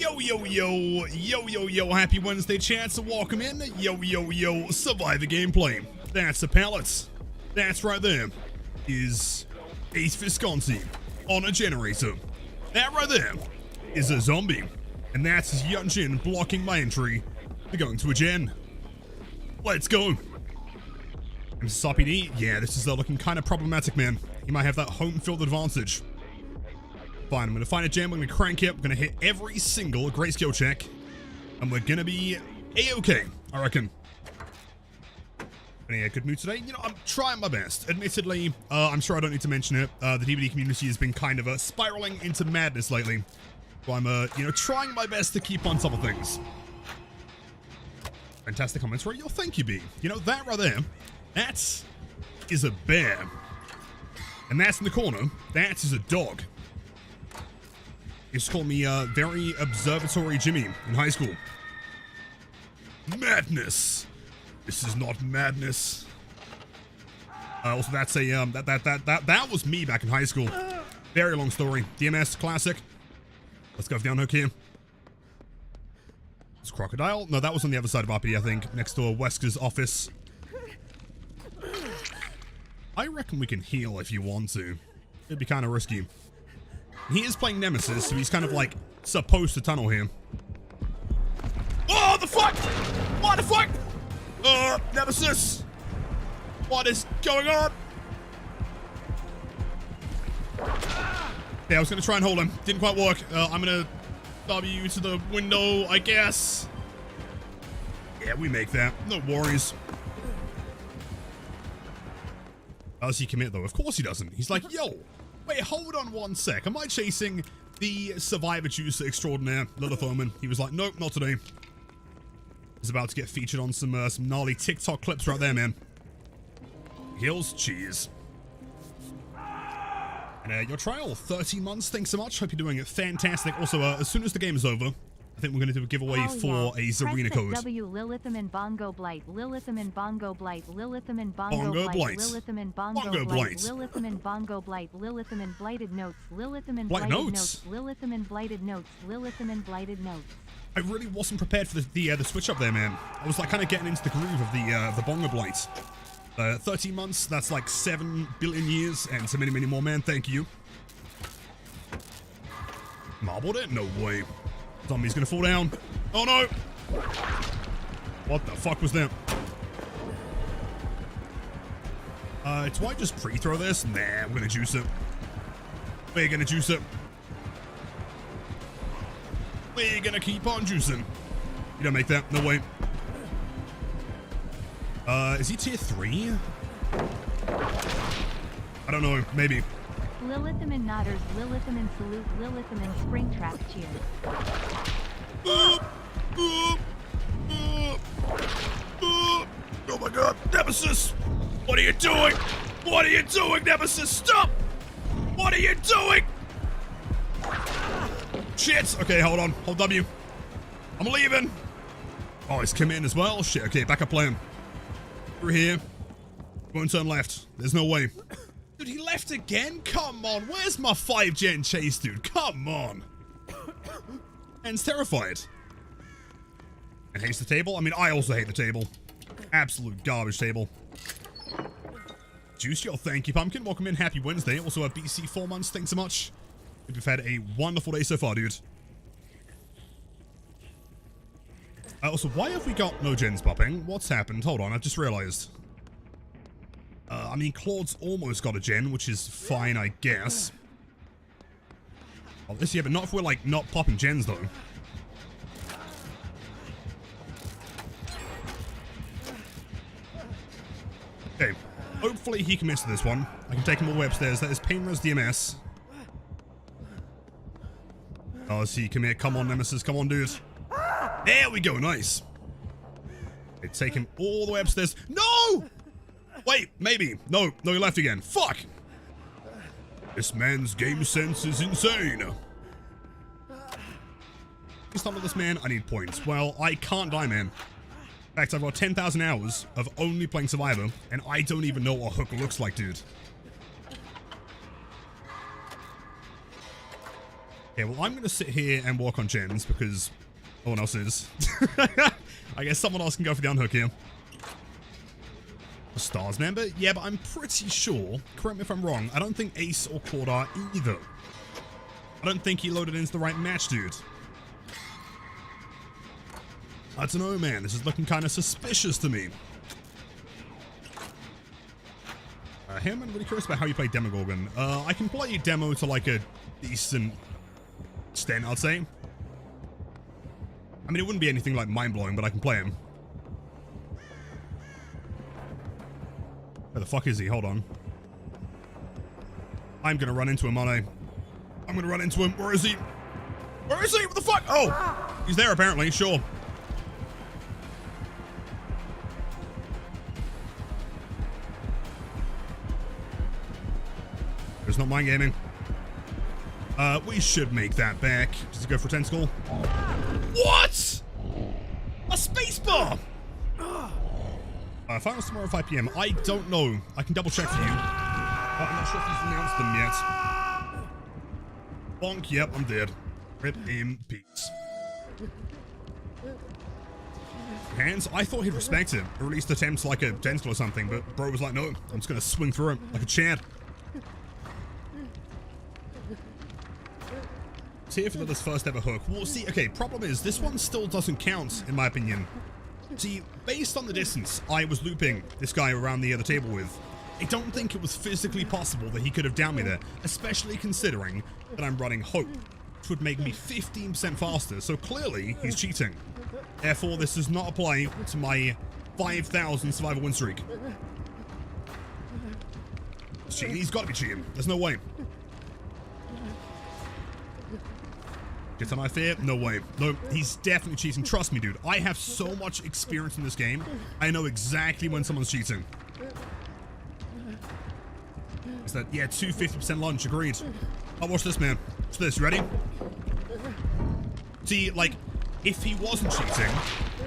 Yo, happy Wednesday, chance, and welcome in. Yo, Survivor gameplay. That's the pallets. That's right there is Ace Visconti on a generator. That right there is a zombie. And that's Yunjin blocking my entry to going to a gen. Let's go. And Soppy, yeah, this is looking kind of problematic, man. He might have that home field advantage. Fine, I'm going to find a gem, we're going to crank it, we're going to hit every single great skill check, and we're going to be A-okay, I reckon. Any good mood today? You know, I'm trying my best. Admittedly, I'm sure I don't need to mention it, the DVD community has been kind of spiraling into madness lately. So I'm, you know, trying my best to keep on top of things. Fantastic comments, right? Yo, thank you, B. You know, that right there, that is a bear. And that's in the corner, that is a dog. He used to call me very observatory Jimmy in high school. Madness. This is not madness. Also, that's a that was me back in high school. Very long story. DMS classic. Let's go down hook here. It's crocodile. No, that was on the other side of RP, I think, next to Wesker's office. I reckon we can heal if you want to. It'd be kind of risky. He is playing Nemesis, so he's kind of like supposed to tunnel here. Oh, the fuck! What the fuck? Nemesis! What is going on? Yeah, I was gonna try and hold him. Didn't quite work. I'm gonna W to the window, I guess. Yeah, we make that. No worries. Does he commit though? Of course he doesn't. He's like, yo. Wait, hold on one sec. Am I chasing the survivor juicer extraordinaire, Lilith Omen? He was like, nope, not today. He's about to get featured on some gnarly TikTok clips right there, man. Heals, cheese. And your trial, 13 months. Thanks so much. Hope you're doing it fantastic. Also, as soon as the game is over, I think we're going to do a giveaway for a Zarina code. W, Lilithum and Bongo Blight, Lilithum and Bongo Blight, Lilithum and Bongo Blight, Lilithum and Bongo Blight, Lilithum and Bongo Blight, Lilithum and Blighted Notes, Lilithum and Blighted Notes, Lilithum and Blighted Notes, Lilithum and Blighted Notes. I really wasn't prepared for the switch up there, man. I was like kind of getting into the groove of the Bongo Blight. 13 months, that's like 7 billion years, and so many, many more, man. Thank you. Marbled it? No way. Zombie's gonna fall down. Oh no! What the fuck was that? Do I just pre-throw this? Nah, we're gonna juice it. We're gonna juice it. We're gonna keep on juicing. You don't make that. No way. Is he tier 3? I don't know. Maybe. Lilithum and Nodders, Lilithum and Salute, Lilithum and Springtrap Cheers. Oh my god, Nemesis! What are you doing? What are you doing, Nemesis? Stop! What are you doing? Shit! Okay, hold on. Hold W. I'm leaving. Oh, he's come in as well. Shit, okay, backup plan. Through here. Won't turn left. There's no way. Dude, he left again? Come on, where's my 5-gen chase, dude? Come on. And's terrified. And hates the table? I mean, I also hate the table. Absolute garbage table. Juice, yo, thank you, Pumpkin. Welcome in, happy Wednesday. Also, a BC 4 months, thanks so much. Hope you've had a wonderful day so far, dude. Also, why have we got no gens popping? What's happened? Hold on, I've just realized. I mean, Claude's almost got a gen, which is fine, I guess. Oh, this, yeah, but not if we're, like, not popping gens, though. Okay, hopefully he commits to this one. I can take him all the way upstairs. That is Painrose DMS. Oh, does he commit? Come on, Nemesis. Come on, dude. There we go. Nice. Okay, take him all the way upstairs. No! Wait, maybe. No, he left again. Fuck! This man's game sense is insane. Please tell me this man, I need points. Well, I can't die, man. In fact, I've got 10,000 hours of only playing Survivor, and I don't even know what Hook looks like, dude. Okay, well, I'm going to sit here and work on gens because no one else is. I guess someone else can go for the unhook here. A Stars member? Yeah, but I'm pretty sure, correct me if I'm wrong, I don't think Ace or Claude are either. I don't think he loaded into the right match, dude. I don't know, man. This is looking kind of suspicious to me. Him, I'm really curious about how you play Demogorgon. I can play Demo to like a decent extent, I'd say. I mean, it wouldn't be anything like mind-blowing, but I can play him. Where the fuck is he? Hold on. I'm gonna run into him, aren't I? I'm gonna run into him. Where is he? Where is he? What the fuck? Oh! He's there, apparently. Sure. There's not mind gaming. We should make that back. Does he go for a tentacle? What? A spacebar! Final tomorrow at 5 PM. I don't know. I can double check for you. I'm not sure if he's announced them yet. Bonk. Yep, I'm dead. Rip in peace. Hands? I thought he'd respect him. Or at least attempt like a tentacle or something, but bro was like, no, I'm just gonna swing through him like a Chad. See if he got his first ever hook. Well, see, okay, problem is, this one still doesn't count, in my opinion. See, based on the distance I was looping this guy around the other table with, I don't think it was physically possible that he could have downed me there, especially considering that I'm running Hope, which would make me 15% faster, so clearly he's cheating. Therefore, this does not apply to my 5,000 survival win streak. He's cheating. He's got to be cheating. There's no way. Get on my fear? No way. No, he's definitely cheating. Trust me, dude. I have so much experience in this game. I know exactly when someone's cheating. Is that, yeah, 250% lunge. Agreed. Oh, watch this, man. Watch this. Ready? See, like, if he wasn't cheating,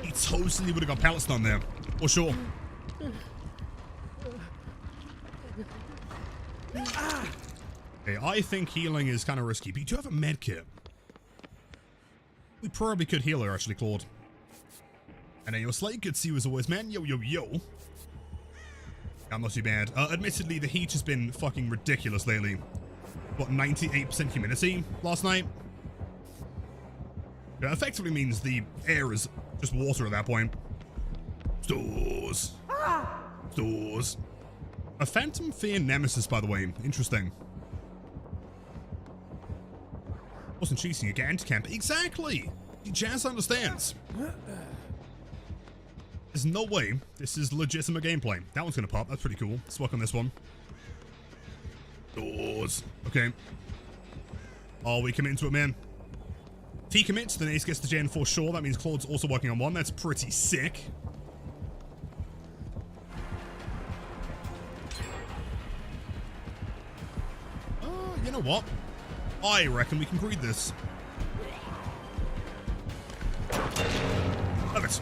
he totally would have got pallets done there. For sure. Okay, I think healing is kind of risky, but you do have a med kit. We probably could heal her, actually, Claude. And then your slate, good to see you as always, man. Yo, yo, yo. I'm not too bad. Admittedly, the heat has been fucking ridiculous lately. What, 98% humidity last night? That effectively means the air is just water at that point. Stores. Stores. A Phantom Fear Nemesis, by the way. Interesting. Wasn't cheating again, anti-camp. Exactly! Jazz understands. There's no way this is legitimate gameplay. That one's gonna pop. That's pretty cool. Let's work on this one. Doors. Okay. Oh, we commit into it, man. If he commits, then Ace gets the Gen for sure. That means Claude's also working on one. That's pretty sick. You know what? I reckon we can greed this. Love it.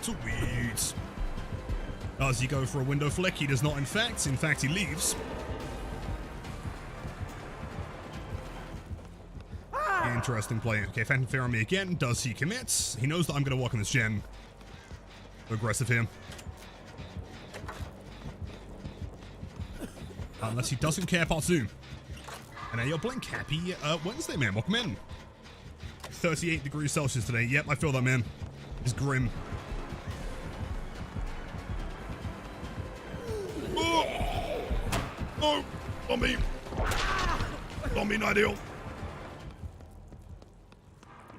Sweet. Does he go for a window flick? He does not, in fact. In fact, he leaves. Interesting play. Okay, Phantom Fear on me again. Does he commit? He knows that I'm going to walk on this gen. Aggressive here. Unless he doesn't care, part 2. And now you're blink happy Wednesday, man. Welcome in. 38 degrees Celsius today. Yep, I feel that, man. It's grim. Oh! No! On me! On me, not ideal.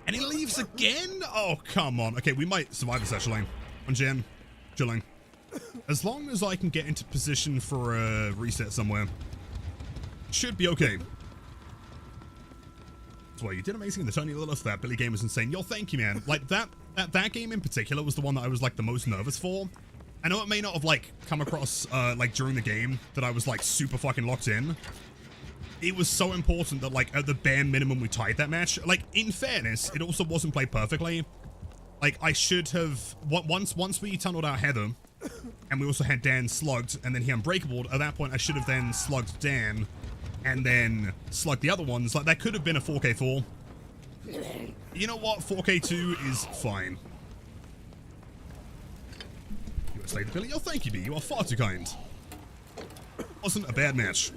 And he leaves again? Oh, come on. Okay, we might survive this, actually. On gen. Chilling. As long as I can get into position for a reset somewhere. Should be okay. That's why you did amazing in the Tony Lilith. That Billy game was insane. Yo, thank you, man. Like, that game in particular was the one that I was, like, the most nervous for. I know it may not have, like, come across, like, during the game that I was, like, super fucking locked in. It was so important that, like, at the bare minimum we tied that match. Like, in fairness, it also wasn't played perfectly. Like, I should have... Once we tunneled out Heather, and we also had Dan slugged, and then he unbreakable, at that point, I should have then slugged Dan, and then slugged the other ones. Like, that could have been a 4K4. You know what? 4K2 is fine. You want to slay the Billy? Oh, thank you, B. You are far too kind. Wasn't a bad match.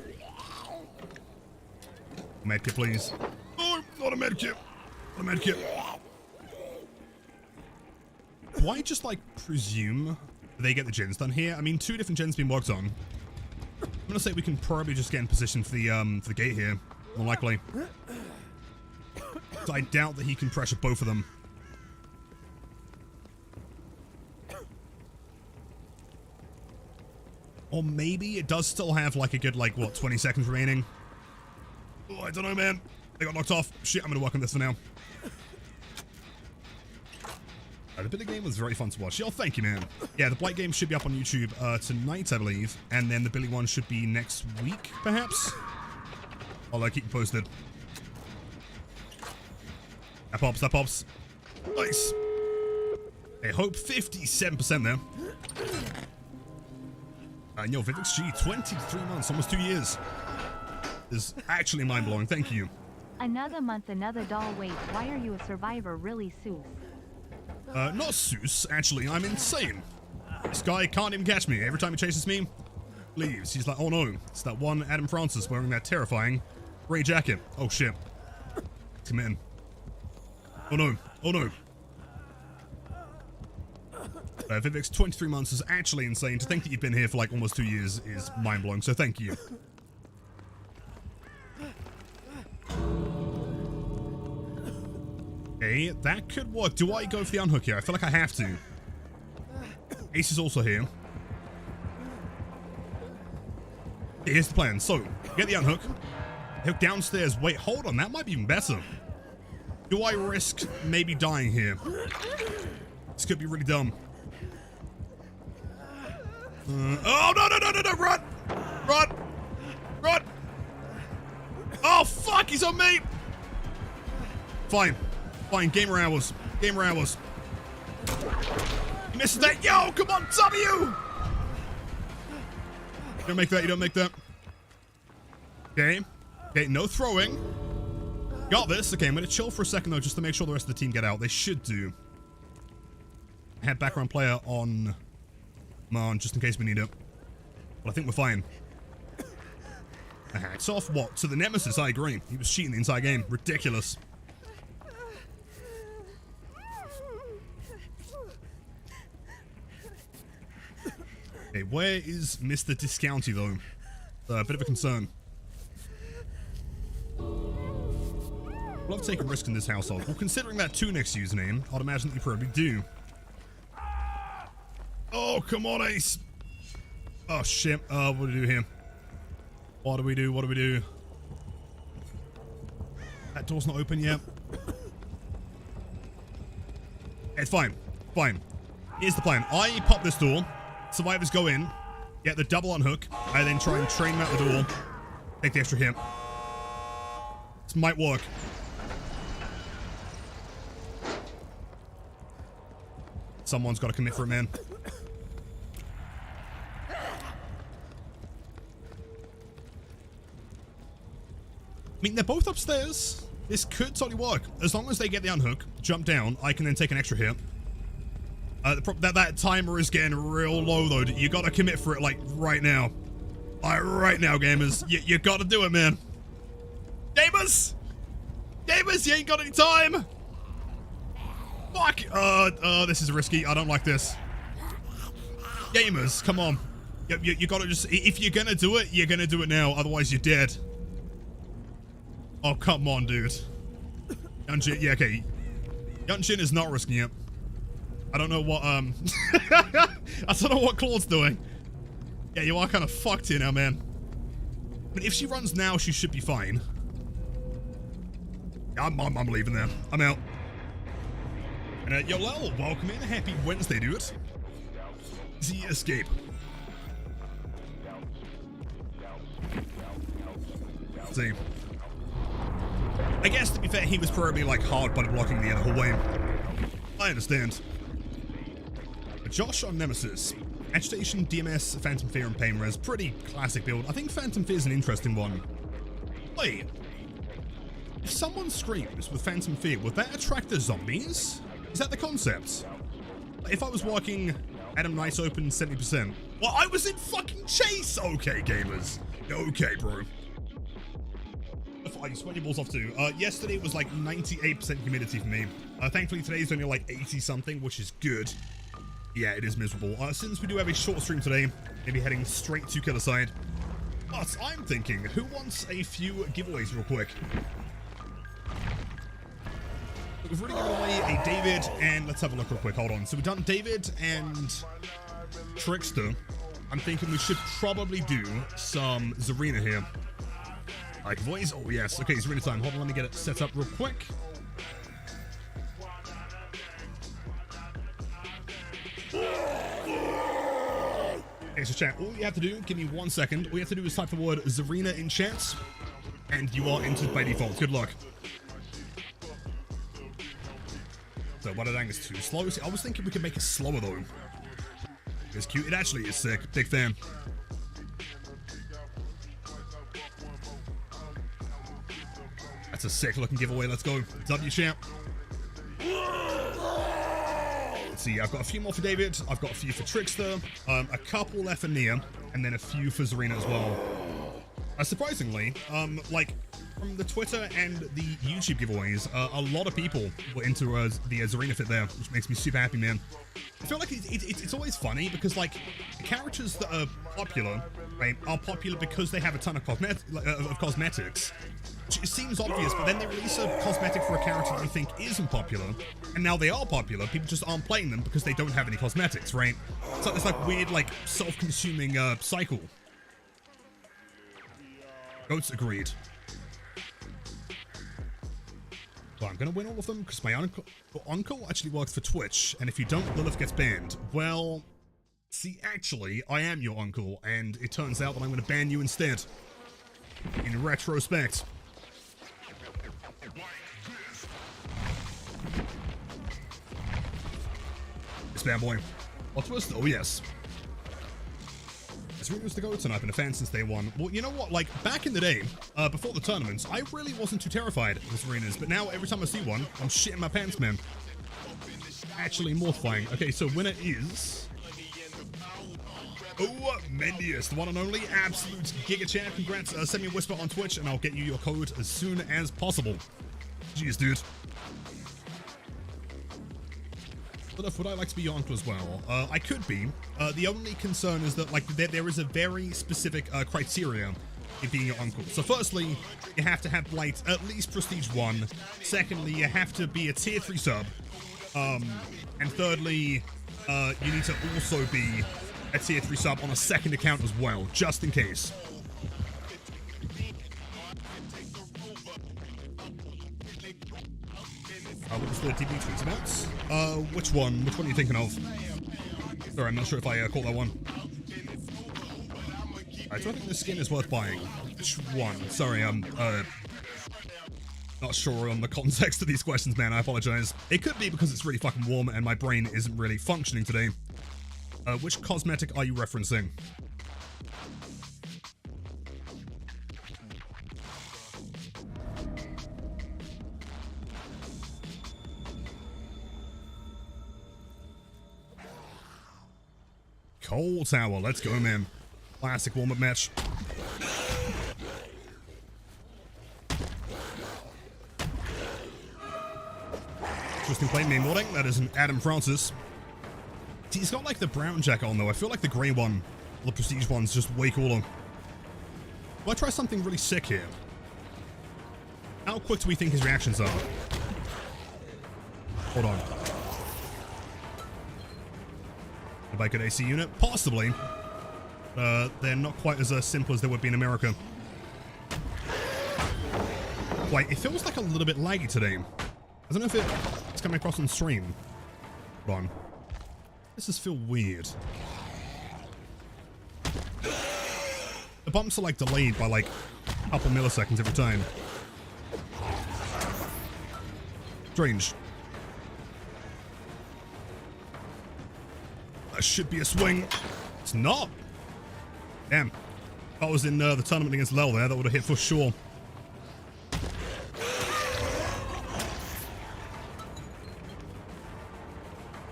Medkit, please. Oh, not a medkit. Not a medkit. Why just, like, presume they get the gens done here? I mean, 2 different gens being worked on. I'm gonna say we can probably just get in position for the gate here. More likely. So I doubt that he can pressure both of them. Or maybe it does still have, like, a good, like, what, 20 seconds remaining? Oh, I don't know, man. They got knocked off. Shit, I'm gonna work on this for now. The Billy game was very fun to watch. Oh, thank you, man. Yeah, the Blight game should be up on YouTube tonight, I believe. And then the Billy one should be next week, perhaps? I'll keep you posted. That pops, that pops. Nice. I hope 57% there. And yo, Vivix G, 23 months, almost 2 years. Is actually mind-blowing. Thank you. Another month, another doll. Wait, why are you a survivor? Really, Seuss? Not Seuss, actually. I'm insane. This guy can't even catch me. Every time he chases me, leaves. He's like, oh no. It's that one Adam Francis wearing that terrifying gray jacket. Oh shit. Come in. Oh no. Oh no. Vivix, 23 months is actually insane. To think that you've been here for like almost 2 years is mind-blowing, so thank you. Okay, that could work. Do I go for the unhook here? I feel like I have to. Ace is also here. Here's the plan. So, get the unhook. Hook downstairs. Wait, hold on. That might be even better. Do I risk maybe dying here? This could be really dumb. Oh, no, no, no, no, no. Run! Run! Run! Oh, fuck. He's on me. Fine. Fine, gamer hours. Gamer hours. You missed that. Yo, come on, W! You don't make that, you don't make that. Okay. Okay, no throwing. Got this. Okay, I'm gonna chill for a second though, just to make sure the rest of the team get out. They should do. I have background player on Marn, just in case we need it. But I think we're fine. Hats off what? To the Nemesis, I agree. He was cheating the entire game. Ridiculous. Okay, where is Mr. Discounty, though? A bit of a concern. Love taking risk in this household. Well, considering that 2next username, I'd imagine that you probably do. Oh, come on, Ace! Oh, shit. What do we do here? What do we do? What do we do? That door's not open yet. It's fine. Fine. Here's the plan. I pop this door. Survivors go in, get the double unhook, and then try and train them out the door. Take the extra hit. This might work. Someone's got to commit for it, man. I mean, they're both upstairs. This could totally work. As long as they get the unhook, jump down, I can then take an extra hit. That timer is getting real low, though. You gotta commit for it, like, right now. Right now, gamers. You gotta do it, man. Gamers! Gamers, you ain't got any time! Fuck! This is risky. I don't like this. Gamers, come on. You gotta just... If you're gonna do it, you're gonna do it now. Otherwise, you're dead. Oh, come on, dude. Yunshin, yeah, okay. Yunshin is not risking it. I don't know what, I don't know what Claude's doing. Yeah, you are kind of fucked here now, man. But if she runs now, she should be fine. I'm leaving there. I'm out. And, yo, Lel, welcome in. Happy Wednesday, dude. Easy escape. Let's see. I guess, to be fair, he was probably, like, hard body blocking the other hallway. I understand. Josh on Nemesis. Agitation, DMS, Phantom Fear, and Pain Res. Pretty classic build. I think Phantom Fear is an interesting one. Wait. If someone screams with Phantom Fear, would that attract the zombies? Is that the concept? If I was walking Adam Nice open 70%. Well, I was in fucking chase! Okay, gamers. Okay, bro. I sweat your balls off too. Yesterday it was like 98% humidity for me. Thankfully today's only like 80 something, which is good. Yeah, it is miserable. Since we do have a short stream today, maybe heading straight to Killer Side. But I'm thinking, who wants a few giveaways real quick? We've already given away a David, and let's have a look real quick. Hold on. So we've done David and Trickster. I'm thinking we should probably do some Zarina here. Like voice. Oh yes. Okay, Zarina time. Hold on, let me get it set up real quick. Okay, so chat, all you have to do, give me 1 second. All you have to do is type the word Zarina in chat, and you are entered by default. Good luck. So, what I think is too slow. See, I was thinking we could make it slower though. It's cute. It actually is sick. Big fan. That's a sick looking giveaway. Let's go. W champ. Let's see. I've got a few more for David. I've got a few for Trickster. A couple left for Nia, and then a few for Zarina as well. Surprisingly, like from the Twitter and the YouTube giveaways, a lot of people were into the Zarina fit there, which makes me super happy, man. I feel like it's always funny because like characters that are popular, right, are popular because they have a ton of cosmetics. It seems obvious, but then they release a cosmetic for a character that you think isn't popular, and now they are popular. People just aren't playing them because they don't have any cosmetics, right? So it's like weird, like self-consuming cycle. Goats agreed. Well, I'm gonna win all of them because my uncle actually works for Twitch, and if you don't, Lilith gets banned. Well, see, actually, I am your uncle, and it turns out that I'm gonna ban you instead. In retrospect. It's bad boy. What twist? Oh yes. Zarina was the GOAT, and I've been a fan since day one. Well, you know what? Like, back in the day, before the tournaments, I really wasn't too terrified of Zarinas, but now every time I see one, I'm shitting my pants, man. Actually mortifying. Okay, so winner is... Oh, Mendius, the one and only absolute Giga Champ. Congrats. Send me a whisper on Twitch, and I'll get you your code as soon as possible. Jeez, dude. Would I like to be your uncle as well? I could be. The only concern is that, like, there is a very specific criteria in being your uncle. So firstly, you have to have blight at least prestige 1. Secondly, you have to be a tier 3 sub. And thirdly, you need to also be a tier 3 sub on a second account as well, just in case. What was the DB tweets about? Which one? Which one are you thinking of? Sorry, I'm not sure if I caught that one. Alright, so I think this skin is worth buying. Which one? Sorry, I'm not sure on the context of these questions, man. I apologize. It could be because it's really fucking warm and my brain isn't really functioning today. Which cosmetic are you referencing? Coal Tower, let's go, man. Classic warm-up match. Interesting play, main morning. That is an Adam Francis. He's got like the brown jacket on though. I feel like the grey one, or the prestige one's just way cooler. Will I try something really sick here? How quick do we think his reactions are? Hold on. A bike at AC unit? Possibly. They're not quite as simple as they would be in America. Wait, it feels like a little bit laggy today. I don't know if it's coming across on stream. Hold on. This does feel weird. The bumps are like delayed by like a couple milliseconds every time. should be a swing. It's not. Damn. If I was in the tournament against Lel there, that would have hit for sure.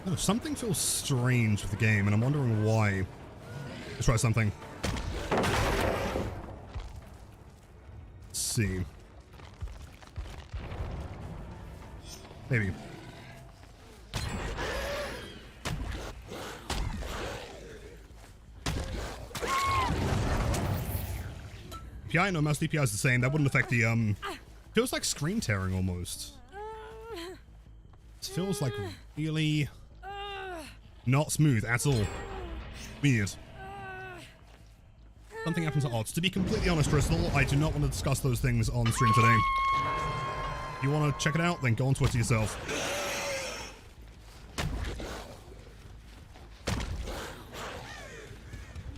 Oh, something feels strange with the game, and I'm wondering why. Let's try something. Let's see. Maybe. DPI, no, mouse DPI is the same. That wouldn't affect the, feels like screen tearing almost. It feels like really not smooth at all. Weird. Something happens to odds. To be completely honest, Crystal, I do not want to discuss those things on stream today. If you want to check it out, then go on Twitter yourself.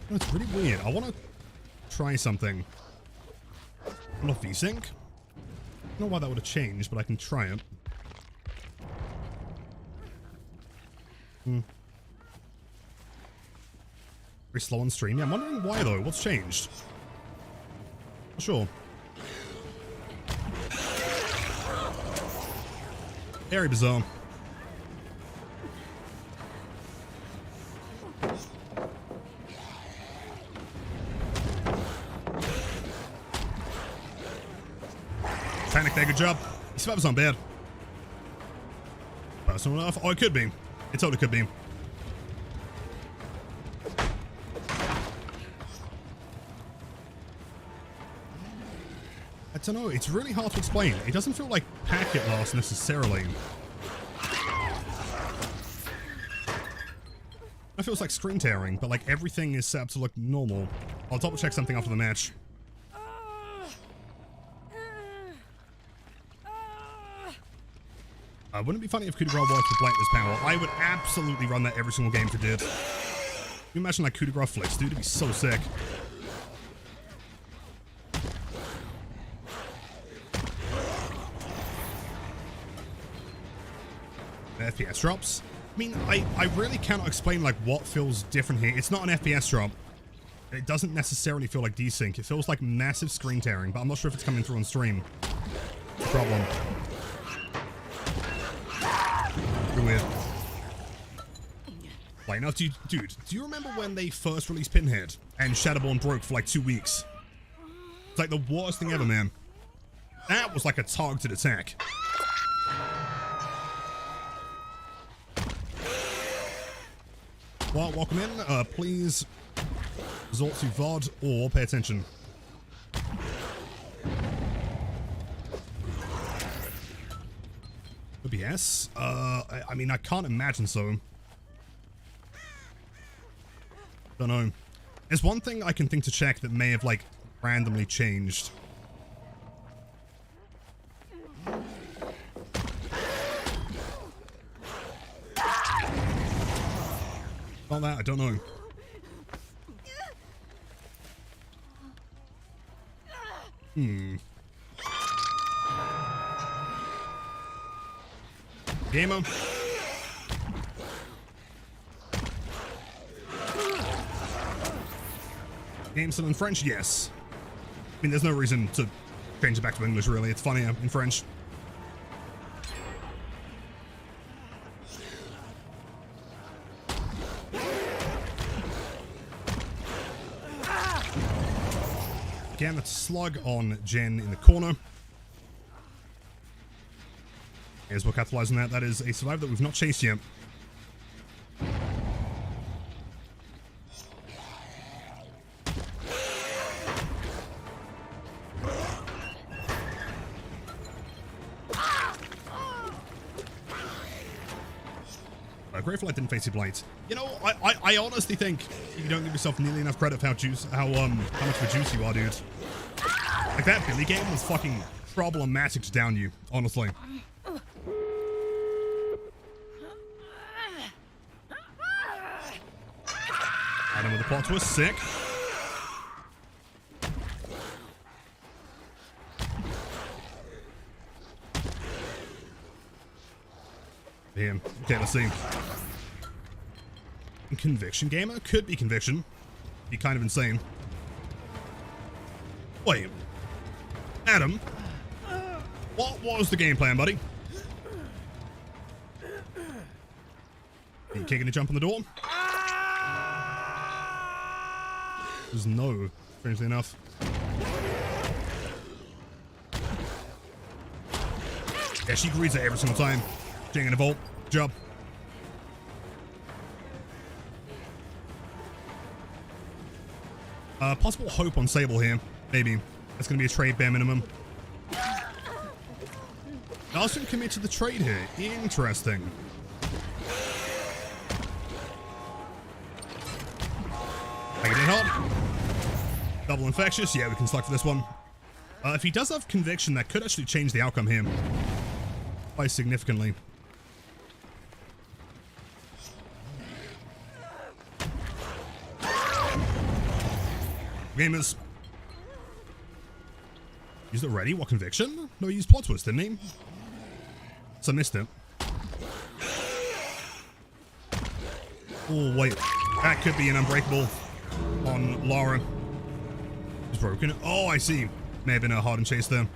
It's really weird. I want to try something. I'm not VSync. I don't know why that would have changed, but I can try it. Very slow on stream. Yeah, I'm wondering why though. What's changed? Not sure. Very bizarre. Panic there, good job. Your survivor's not bad. Personal enough? Oh, it could be. It totally could be. I don't know, it's really hard to explain. It doesn't feel like packet loss necessarily. It feels like screen tearing, but like everything is set up to look normal. I'll double check something after the match. Wouldn't it be funny if Coup de Grace worked with blight this power? I would absolutely run that every single game if it did. Can you imagine like Coup de Grace flicks, dude? It'd be so sick. FPS drops. I mean, I really cannot explain like what feels different here. It's not an FPS drop. It doesn't necessarily feel like desync. It feels like massive screen tearing, but I'm not sure if it's coming through on stream. It's a problem. Weird. Like, now, dude, do you remember when they first released Pinhead and Shadowborn broke for like 2 weeks? It's like the worst thing ever, man. That was like a targeted attack. Well, welcome in. Please resort to VOD or pay attention. OBS? I mean, I can't imagine so. Don't know. There's one thing I can think to check that may have, like, randomly changed. About that, I don't know. Gamer. Game still in French? Yes. I mean, there's no reason to change it back to English, really. It's funnier in French. Again, that's slug on Jen in the corner. As we're capitalizing that, that is a survivor that we've not chased yet. Grateful I didn't face your blight. You know, I honestly think you don't give yourself nearly enough credit for how much of a juice you are, dude. Like that Billy game was fucking problematic to down you, honestly. Adam with the plot twist, sick. Damn. Okay, let's see. Conviction gamer? Could be Conviction. Be kind of insane. Wait. Adam. What was the game plan, buddy? Are you kicking a jump on the door? There's no, strangely enough. Yeah, she agrees it every single time. Getting in a vault. Job. Possible hope on Sable here. Maybe. That's going to be a trade bare minimum. Doesn't commit to the trade here. Interesting. Make it hard. Double infectious. Yeah, we can select for this one. If he does have conviction, that could actually change the outcome here. Quite significantly. Gamers. Used it already? What conviction? No, he used plot twist, didn't he? So I missed it. Oh, wait. That could be an unbreakable on Lara. It's broken. Oh, I see. May have been a hard and chase there.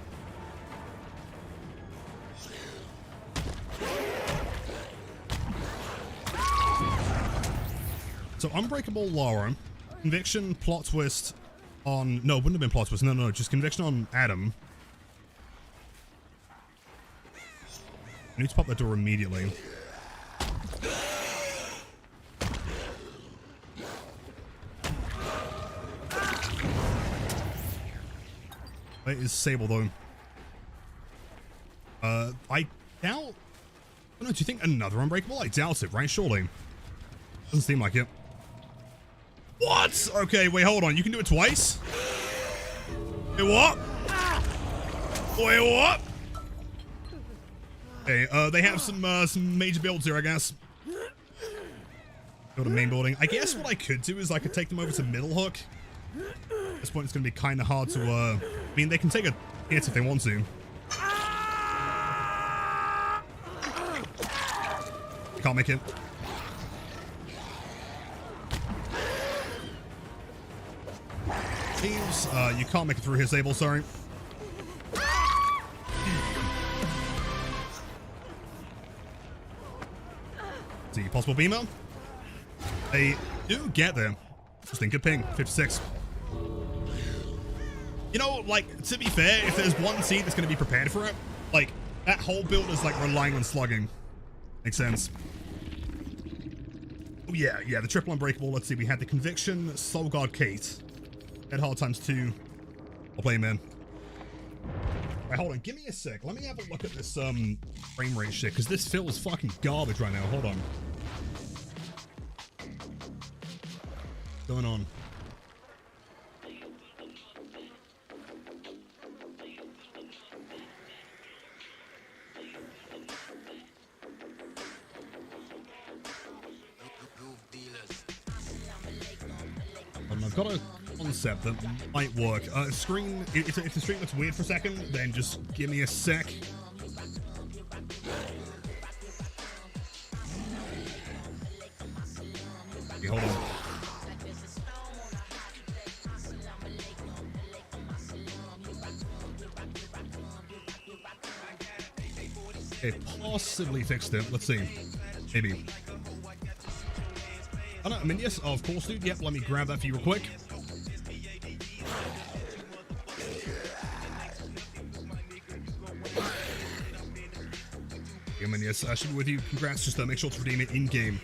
So unbreakable Lara. Conviction, plot twist on... No, it wouldn't have been plot twist. No, just conviction on Adam. I need to pop that door immediately. Where is Sable, though? I doubt... I don't know, do you think another unbreakable? I doubt it, right? Surely. Doesn't seem like it. What? Okay, wait, hold on. You can do it twice? Wait, what? Wait, what? Okay, they have some major builds here, I guess. Go to main building. I guess what I could do is I could take them over to middle hook. At this point, it's going to be kind of hard to, I mean, they can take a hit if they want to. Can't make it. Teams, you can't make it through here, Sable, sorry. See, possible beamer. They do get there. Just think good ping, 56. You know, like, to be fair, if there's one seed that's going to be prepared for it, like, that whole build is, like, relying on slugging. Makes sense. Oh, yeah, the triple unbreakable. Let's see, we had the Conviction, Soul Guard Kate. Dead Hard ×2. I'll play him in. Wait, hold on, give me a sec. Let me have a look at this, frame rate shit, because this feels fucking garbage right now. Hold on. What's going on? I've got a concept that might work. Screen, if the screen looks weird for a second, then just give me a sec. Okay, hold on. It possibly fixed it. Let's see. Maybe. Oh no, I mean, yes, of course, dude. Yep, let me grab that for you real quick. I mean, yes, I should be with you. Congrats, just make sure to redeem it in-game.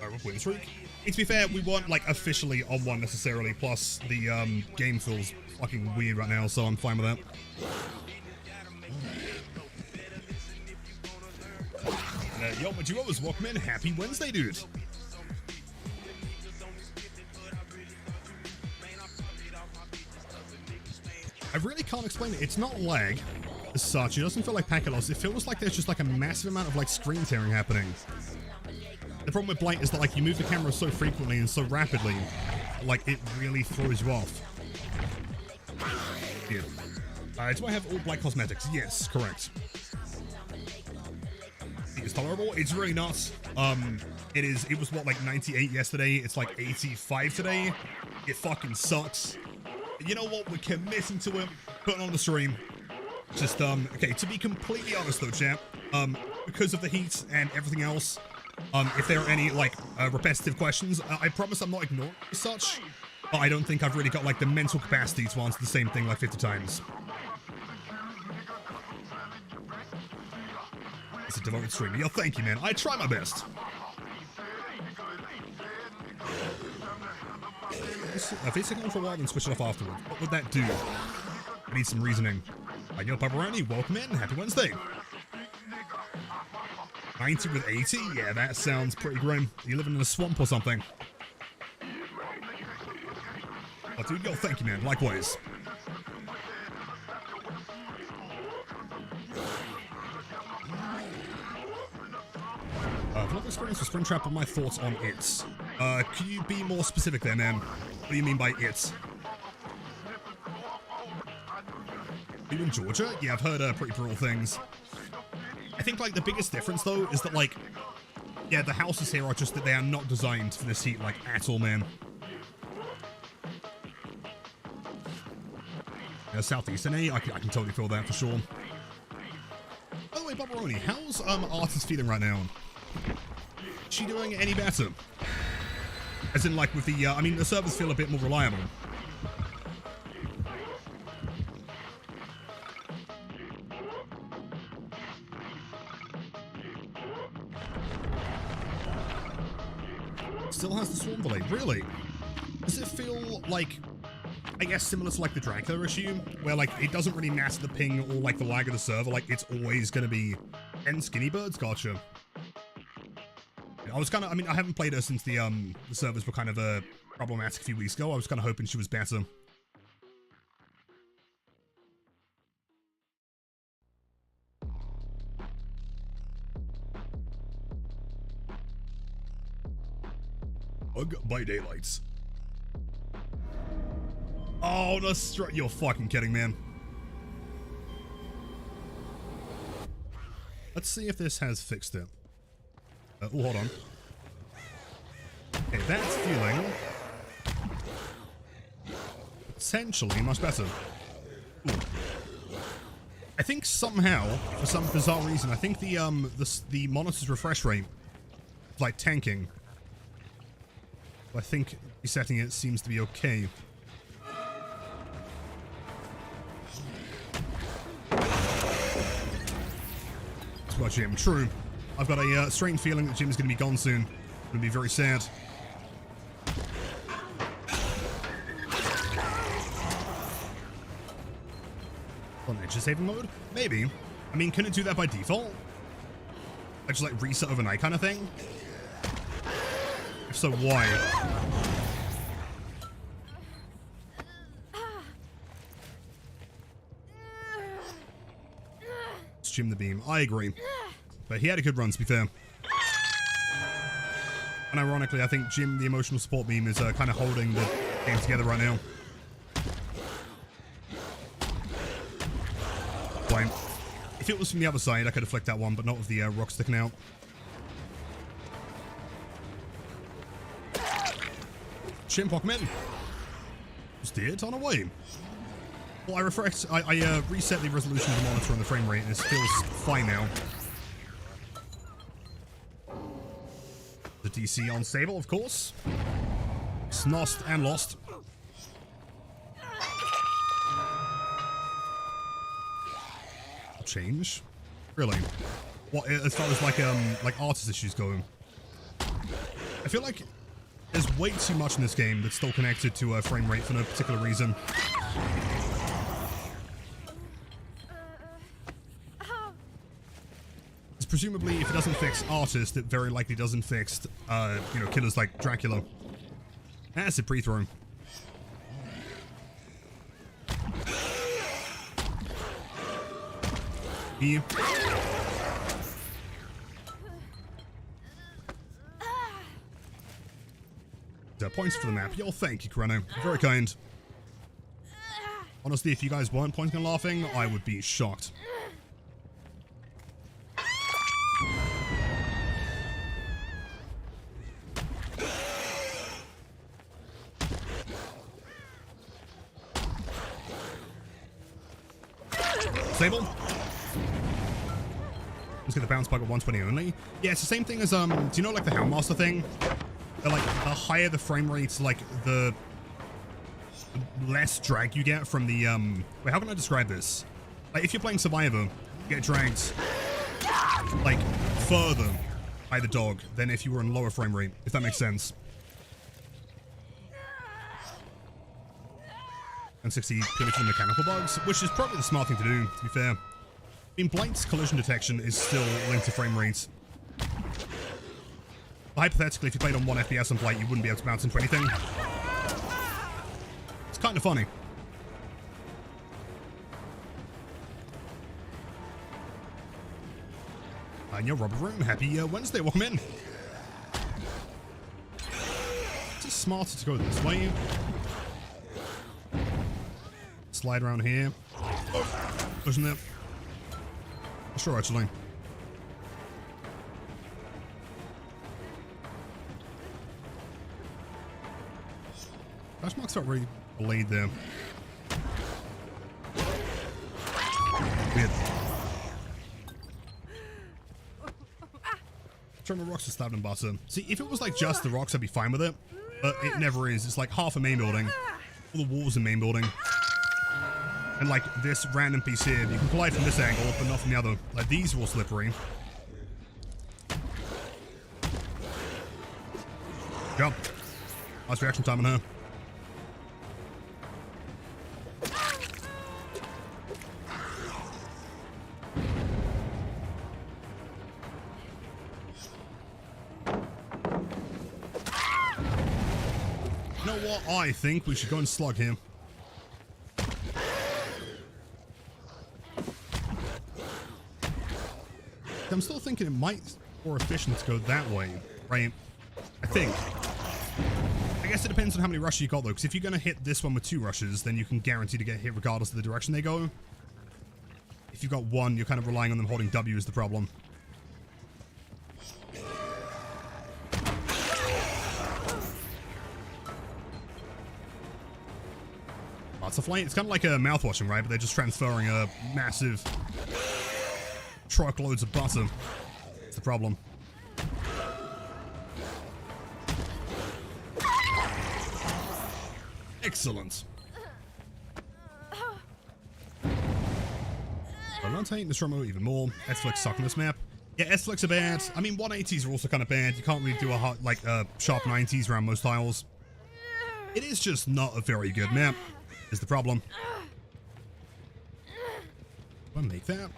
Alright, win streak. To be fair, we weren't, like, officially on one necessarily, plus the, game feels fucking weird right now, so I'm fine with that. Yo, my duos, welcome in. Happy Wednesday, dude. I really can't explain it. It's not lag as such. It doesn't feel like packet loss. It feels like there's just like a massive amount of like screen tearing happening. The problem with blight is that like you move the camera so frequently and so rapidly, like it really throws you off. Yeah. Do I have all blight cosmetics? Yes, correct. is tolerable. It's really nuts. It was what, like 98 yesterday. It's like 85 today. It fucking sucks. You know what? We're committing to it. Putting on the stream. Just, okay, to be completely honest though, chat, because of the heat and everything else, if there are any, like, repetitive questions, I promise I'm not ignoring as such, but I don't think I've really got, like, the mental capacity to answer the same thing, like, 50 times. It's a devoted streamer. Yo, thank you, man. I try my best. If it's on for a while, then switch it off afterwards. What would that do? I need some reasoning. Yo, Pepperoni, welcome in. Happy Wednesday. 90 with 80? Yeah, that sounds pretty grim. Are you living in a swamp or something? Oh, dude, yo, thank you, man. Likewise. I've not experienced a Springtrap, but my thoughts on it. Could you be more specific there, man? What do you mean by it? Are you in Georgia? Yeah, I've heard pretty brutal things. I think, like, the biggest difference, though, is that, like, yeah, the houses here are just that they are not designed for this heat, like, at all, man. Southeastern, eh? I can totally feel that for sure. By the way, Barbaroni, how's Artist feeling right now? Is she doing any better? As in, like, with the, I mean, the servers feel a bit more reliable. Still has the swarm delay. Really? Does it feel like, I guess, similar to like the Dracula issue, where like it doesn't really matter the ping or like the lag of the server, like it's always going to be 10 skinny birds? Gotcha. I was kind of, I mean, I haven't played her since the servers were kind of problematic a few weeks ago. I was kind of hoping she was better. Bug by daylights. Oh, you're fucking kidding, man. Let's see if this has fixed it. Oh, hold on. Okay, that's feeling potentially much better. Ooh. I think somehow, for some bizarre reason, I think the monitor's refresh rate is like tanking. I think resetting it seems to be okay. That's about Jim. True. I've got a strange feeling that Jim's going to be gone soon. I'm going to be very sad. On edge saving mode? Maybe. I mean, can it do that by default? Like, just like reset overnight kind of thing? If so, why? It's Jim the Beam. I agree. But he had a good run, to be fair. And ironically, I think Jim, the emotional support beam, is kind of holding the game together right now. Fine. If it was from the other side, I could have flicked that one, but not with the rock sticking out. Jim, pop him in. Just did on a way. Well, I reset the resolution of the monitor and the frame rate, and it feels fine now. The DC unstable, of course. Snost and lost. Change? Really? What, as far as like artist issues go? I feel like there's way too much in this game that's still connected to a frame rate for no particular reason. It's presumably, if it doesn't fix artist, it very likely doesn't fix, you know, killers like Dracula. That's a pre-throw. He... points for the map. Yo, thank you, Kreno. Very kind. Honestly, if you guys weren't pointing and laughing, I would be shocked. Stable. Let's get the bounce bug at 120 only. Yeah, it's the same thing as, do you know, like, the Houndmaster thing? They're, like, the higher the frame rates, like, the less drag you get from the, wait, how can I describe this? Like, if you're playing Survivor, you get dragged, like, further by the dog than if you were in lower frame rate, if that makes sense. And 60 purely for the mechanical bugs, which is probably the smart thing to do, to be fair. I mean, Blight's collision detection is still linked to frame rates. But hypothetically, if you played on 1 FPS on Blight, you wouldn't be able to bounce into anything. It's kind of funny. And your rubber room, happy Wednesday, welcome in. It's just smarter to go this way. Slide around here. Isn't it? Sure, actually. Dash marks not really delayed there. Weird. Trying the rocks are stabbed and butter. See, if it was like just the rocks, I'd be fine with it. But it never is. It's like half a main building. All the walls in main building. And like this random piece here, you can collide from this angle, but not from the other. Like these are all slippery. Jump. Nice reaction time on her. You know what? I think we should go and slug him. I'm still thinking it might be more efficient to go that way, right? I think. I guess it depends on how many rushes you got, though, because if you're going to hit this one with 2 rushes, then you can guarantee to get hit regardless of the direction they go. If you've got 1, you're kind of relying on them holding W is the problem. Lots of flame. It's kind of like a mouthwashing, right? But they're just transferring a massive truckloads of butter. That's the problem. Excellent. I'm not taking this remote even more. S-Flicks suck on this map. Yeah, S-Flicks are bad. I mean, 180s are also kind of bad. You can't really do a hot, like sharp 90s around most tiles. It is just not a very good map, is the problem. Do I make that?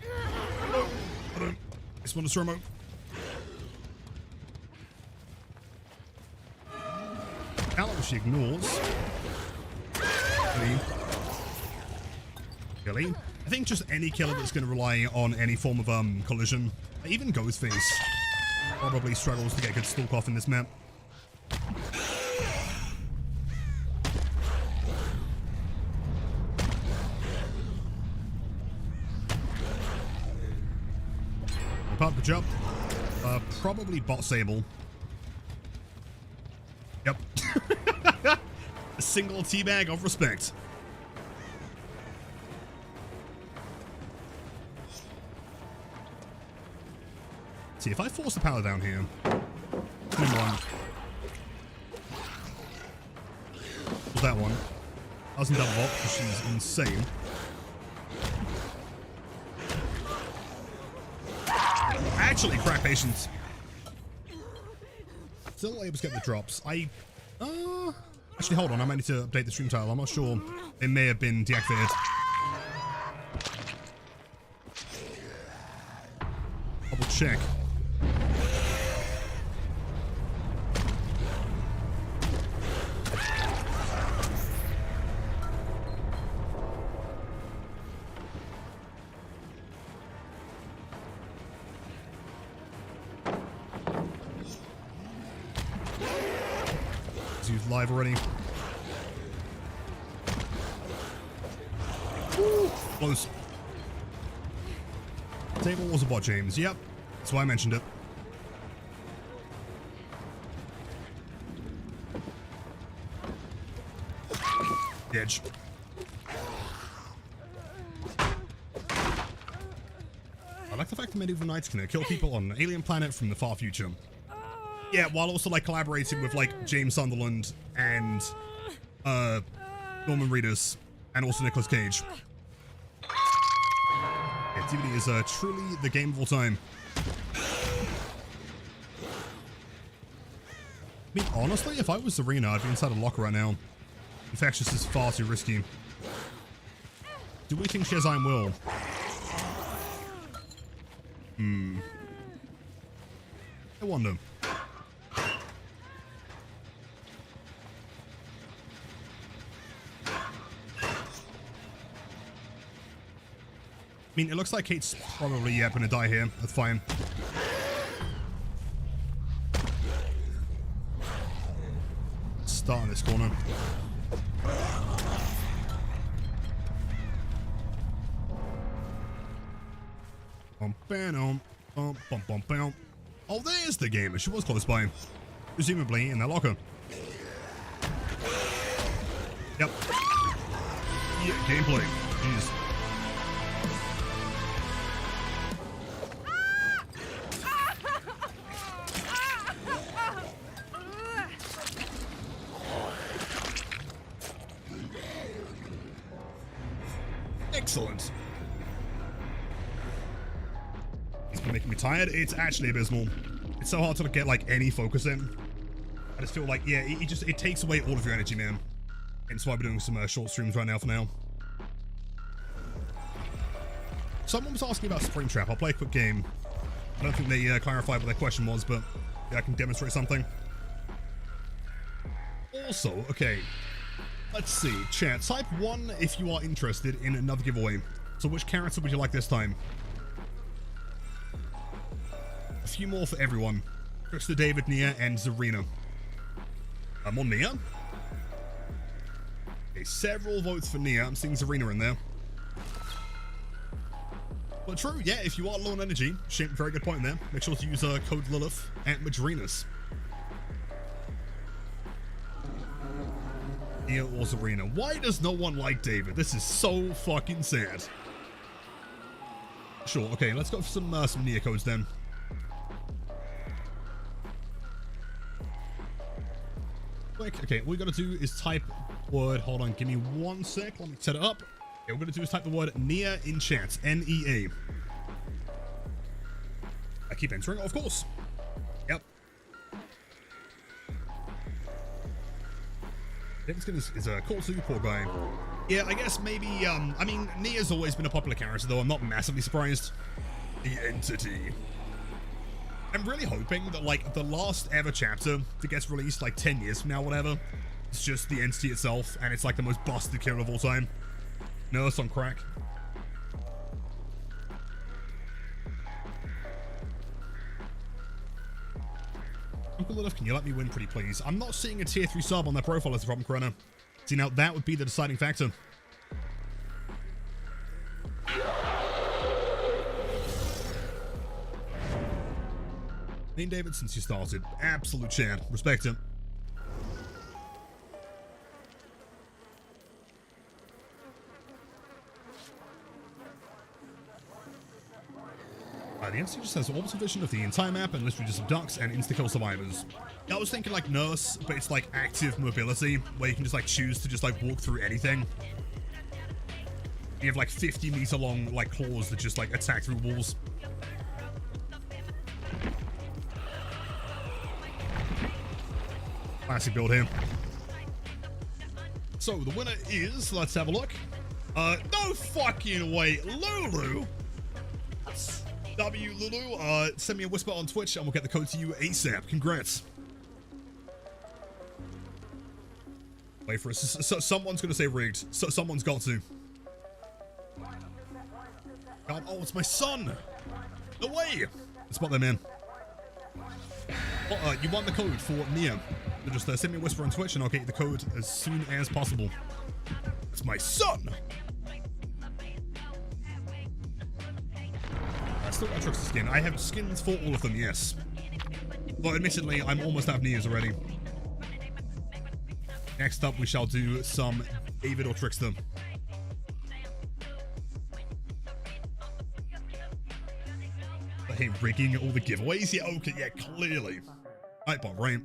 I just want to remote. Pallet she ignores. Really? I think just any killer that's going to rely on any form of collision, even Ghostface, probably struggles to get a good stalk off in this map. Pop the jump. Probably bot Sable. Yep. A single teabag of respect. See, if I force the power down here. Come on. Was that one? I was in double vault because she's insane. Actually, crack patience. Still able to get the drops. Actually, hold on. I might need to update the stream title. I'm not sure. It may have been deactivated. Double check. Live already. Woo, close. Table was a bot, James. Yep. That's why I mentioned it. Edge. like the fact that medieval knights can kill people on an alien planet from the far future. Yeah, while also like collaborating with like James Sunderland and Norman Reedus and also Nicolas Cage. Yeah, DVD is truly the game of all time. I mean, honestly, if I was Serena, I'd be inside a locker right now. Infectious is far too risky. Do we think she has Iron Will? I wonder. I mean, it looks like Kate's probably gonna die here. That's fine. Start in this corner. Oh, there's the gamer. She was close by. Presumably in their locker. Yep. Yeah, gameplay. Jeez. Excellent. It's been making me tired. It's actually abysmal. It's so hard to get like any focus in. I just feel like, yeah, it takes away all of your energy, man. And that's why we're doing some short streams right now for now. Someone was asking about Springtrap. I'll play a quick game. I don't think they clarified what their question was, but yeah, I can demonstrate something. Also, okay. Let's see. Chat, type 1 if you are interested in another giveaway. So which character would you like this time? A few more for everyone. Trickster, David, Nia, and Zarina. I'm on Nia. Okay, several votes for Nia. I'm seeing Zarina in there. But true, yeah, if you are low on energy, very good point there. Make sure to use code Lilith at Madrinas. Nia or Zarina. Why does no one like David? This is so fucking sad. Sure, okay, let's go for some Nia codes then. Quick, okay, all we gotta do is type word, hold on, give me 1 sec, let me set it up. Okay, what we're gonna do is type the word Nia in chat, N-E-A. I keep entering, of course. Yep. David Skin is a cool too, poor guy. Yeah, I guess maybe, I mean, Nia's always been a popular character, though I'm not massively surprised. The Entity. I'm really hoping that, like, the last ever chapter that gets released, like, 10 years from now, whatever, it's just the Entity itself, and it's, like, the most busted killer of all time. Nurse on crack. Uncle Lilith, can you let me win, pretty please? I'm not seeing a tier 3 sub on their profile as a problem, Corona. See, now that would be the deciding factor. Name David since you started. Absolute Chad. Respect him. The entity just has orbital vision of the entire map and literally just abducts and insta-kill survivors. I was thinking like Nurse, but it's like active mobility, where you can just like choose to just like walk through anything. You have like 50-meter long like claws that just like attack through walls. Classic build here. So the winner is, let's have a look. No fucking way, Lulu. W Lulu, send me a whisper on Twitch and we'll get the code to you ASAP. Congrats. Wait for us. So, someone's gonna say rigged. So, someone's got to. God, oh, it's my son. No way. Spot them in. Oh, you want the code for Nia? Just send me a whisper on Twitch and I'll get you the code as soon as possible. It's my son. I still got Trickster skin. I have skins for all of them, yes. But admittedly, I'm almost out of Nia's already. Next up, we shall do some David or hey, rigging all the giveaways? Yeah, okay, yeah, clearly. Right, Bob, right?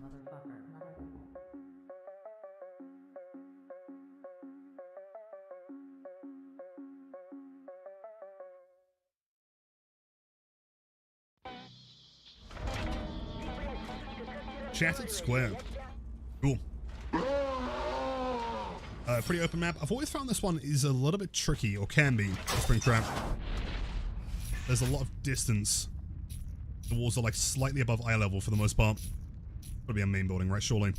Shattered Square. Cool. Pretty open map. I've always found this one is a little bit tricky, or can be, Springtrap. There's a lot of distance. The walls are like slightly above eye level for the most part. Gotta be a main building, right? Surely.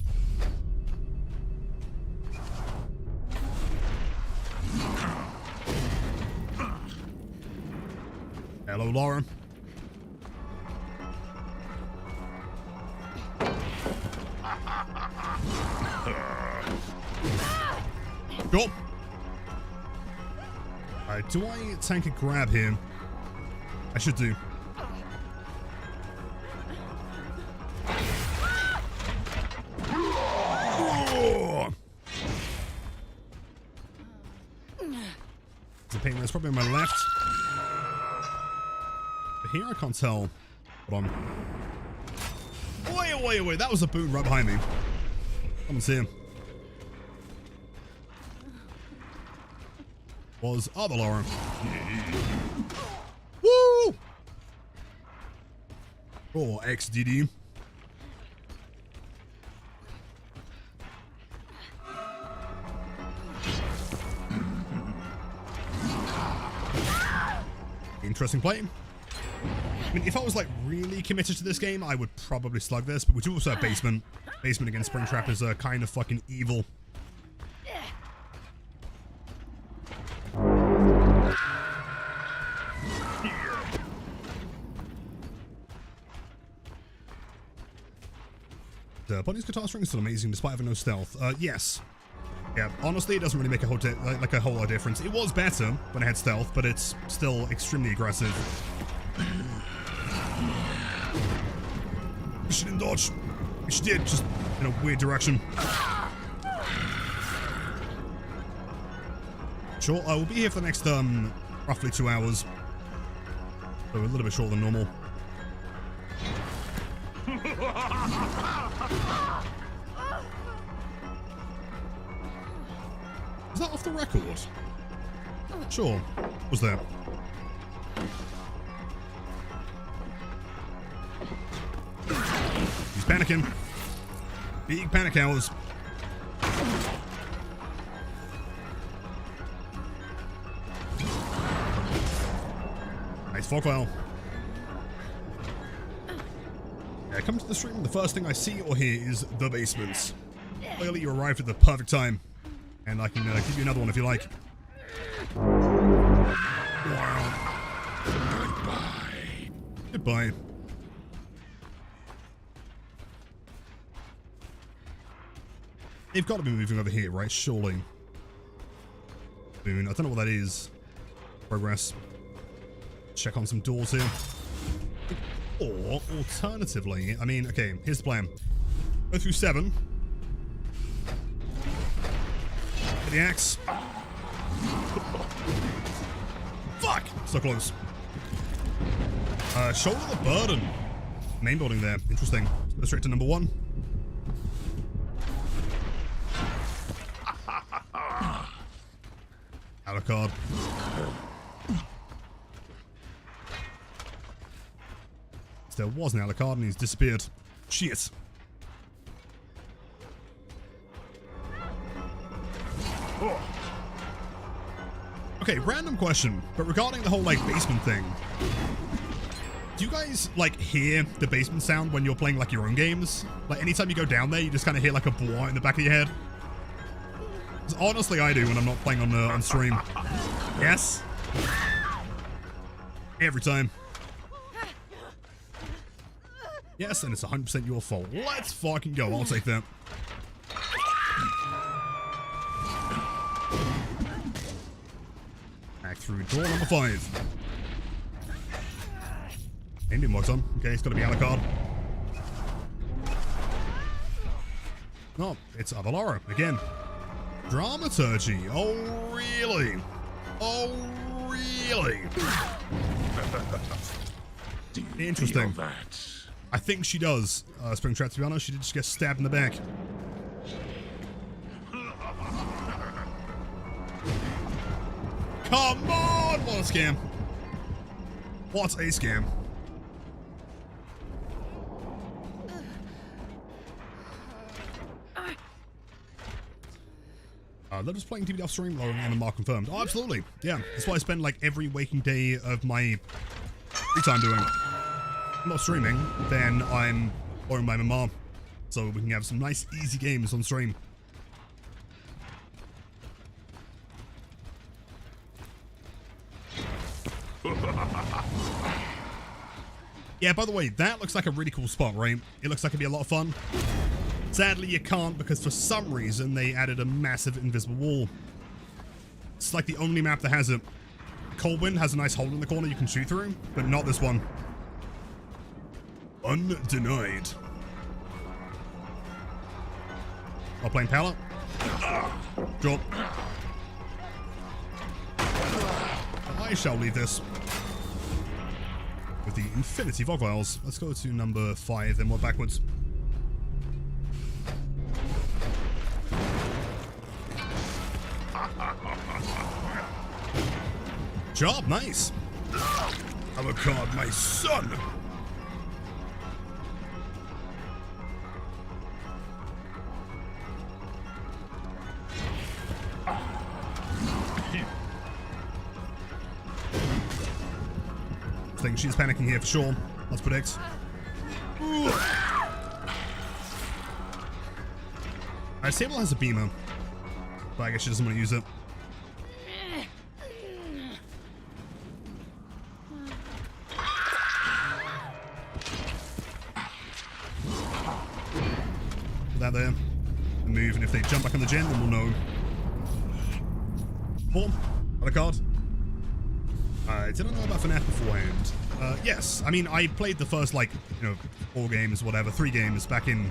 Hello, Laura. Go. Alright, do I tank a grab here? I should do. There's a pain that's probably on my left. But here I can't tell. Hold on. Wait. That was a boot right behind me. Come and see him. Was other Laura. Woo! Oh, XDD. Interesting play. I mean, if I was like really committed to this game, I would probably slug this, but we do also have basement. Basement against Springtrap is kind of fucking evil. Bunny's guitar string is still amazing despite having no stealth. Yes. Yeah, honestly, it doesn't really make a whole lot of difference. It was better when it had stealth, but it's still extremely aggressive. She didn't dodge. She did, just in a weird direction. Sure, I will be here for the next, roughly 2 hours. So a little bit shorter than normal. Is that off the record? Sure. What was that? He's panicking. Big panic hours. Nice fog file. Yeah, come to the stream, the first thing I see or hear is the basements. Clearly you arrived at the perfect time. And I can give you another one if you like. Wow. Goodbye. They've got to be moving over here, right? Surely. Boon. I don't know what that is. Progress. Check on some doors here. Or, alternatively, I mean, okay, here's the plan. Go through 7. Get the axe. Fuck! So close. Shoulder the burden. Main building there. Interesting. Go straight to number 1. Alucard. There was an Alucard and he's disappeared. Shit. Oh. Okay, random question, but regarding the whole, like, basement thing. Do you guys, like, hear the basement sound when you're playing, like, your own games? Like, anytime you go down there, you just kind of hear, like, a blah in the back of your head? 'Cause honestly, I do when I'm not playing on stream. Yes? Every time. Yes, and it's 100% your fault. Let's fucking go. I'll take that. Back through door number 5. Indian box on. Okay, it's got to be Alucard. No, it's Avalara again. Dramaturgy. Oh, really? Oh, really? Do you Interesting. feel that? I think she does, Springtrap, to be honest. She did just get stabbed in the back. Come on! What a scam. What a scam. They're just playing TV off stream, lowering and mark confirmed. Oh, absolutely. Yeah, that's what I spend like every waking day of my free time doing. If I'm not streaming, then I'm borrowing my mom, so we can have some nice, easy games on stream. Yeah, by the way, that looks like a really cool spot, right? It looks like it'd be a lot of fun. Sadly, you can't because for some reason they added a massive invisible wall. It's like the only map that has it. Coldwind has a nice hole in the corner you can shoot through, but not this one. Undenied. I'll play pallet. Drop. I shall leave this with the Infinity Fog Vials. Let's go to number 5, then we're backwards. Job, nice. Avocard, my son. I think she's panicking here for sure. Let's predict. Alright, Sable has a beamer, but I guess she doesn't want to use it. That there. Move, and if they jump back on the gen, then we'll know. Boom. Other card. I didn't know about FNAF beforehand. Yes. I mean, I played the first, like, 4 games, whatever, 3 games back in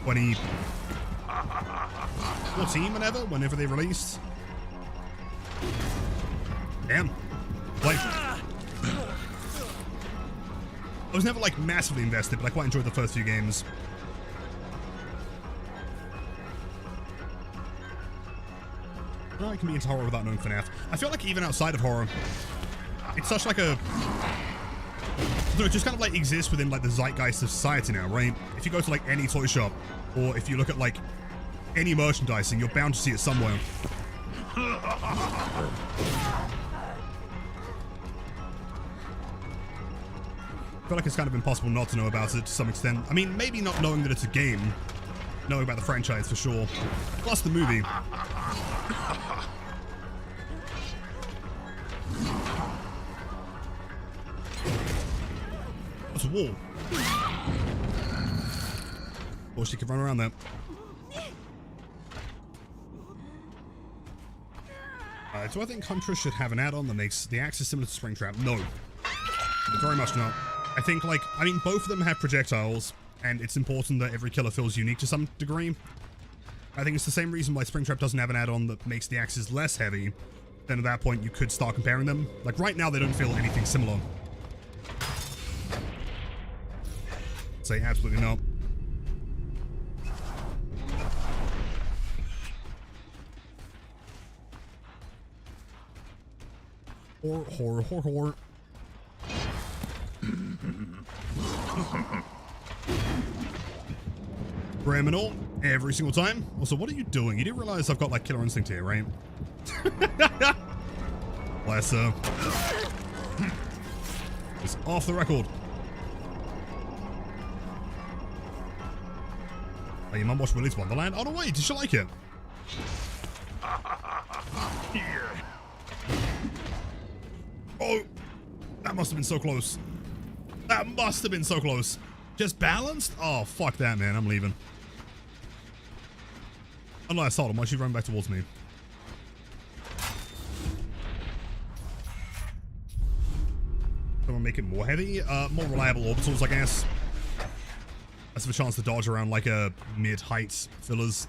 2014, whenever they released. Damn. Like, I was never, like, massively invested, but I quite enjoyed the first few games. No, I can be into horror without knowing FNAF. I feel like even outside of horror, it's such like a... it just kind of like exists within like the zeitgeist of society now, right? If you go to like any toy shop, or if you look at like any merchandising, you're bound to see it somewhere. I feel like it's kind of impossible not to know about it to some extent. I mean, maybe not knowing that it's a game, knowing about the franchise for sure. Plus the movie. That's a wall. Or she could run around that. So I think Huntress should have an add-on that makes the axis similar to Springtrap. No. Very much not. I think, like, I mean, both of them have projectiles, and it's important that every killer feels unique to some degree. I think it's the same reason why Springtrap doesn't have an add-on that makes the axes less heavy. Then at that point, you could start comparing them. Like, right now, they don't feel anything similar. Say absolutely not. Horror. Criminal every single time. Also, what are you doing? You do realize I've got like killer instinct here, right? Bless her. It's off the record. Oh, your mum watched Willy's Wonderland? Oh no, wait, did she like it? Here. Oh, that must have been so close. That must have been so close. Just balanced? Oh, fuck that, man. I'm leaving. Unless, hold on, why don't you run back towards me? Someone make it more heavy? More reliable orbitals, I guess. Less of a chance to dodge around like a mid-height fillers.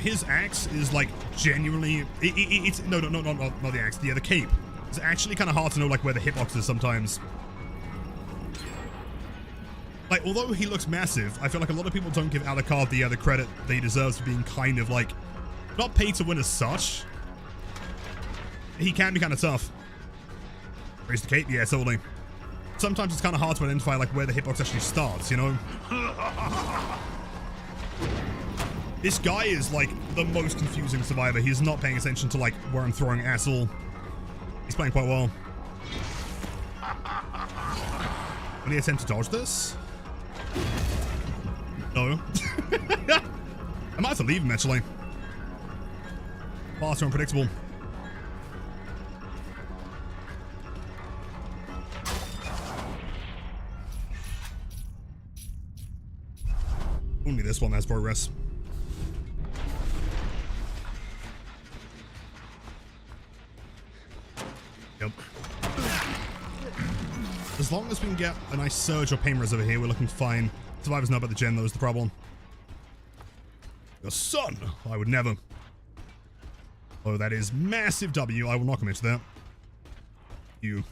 his axe is like genuinely, it's no, not the axe, the cape. It's actually kind of hard to know like where the hitbox is sometimes. Like, although he looks massive, I feel like a lot of people don't give Alucard the credit that he deserves for being kind of like, not paid to win as such. He can be kind of tough. Raise the cape? Yeah, totally. Sometimes it's kind of hard to identify like where the hitbox actually starts, you know? This guy is like the most confusing survivor. He's not paying attention to like where I'm throwing at all. He's playing quite well. Will he attempt to dodge this? No. I might have to leave him actually. Far too unpredictable. Only this one has progress. Yep. As long as we can get a nice surge or pain res over here, we're looking fine. Survivors know about the gen, though, is the problem. Your son! I would never. Oh, that is massive W. I will not commit to that. You.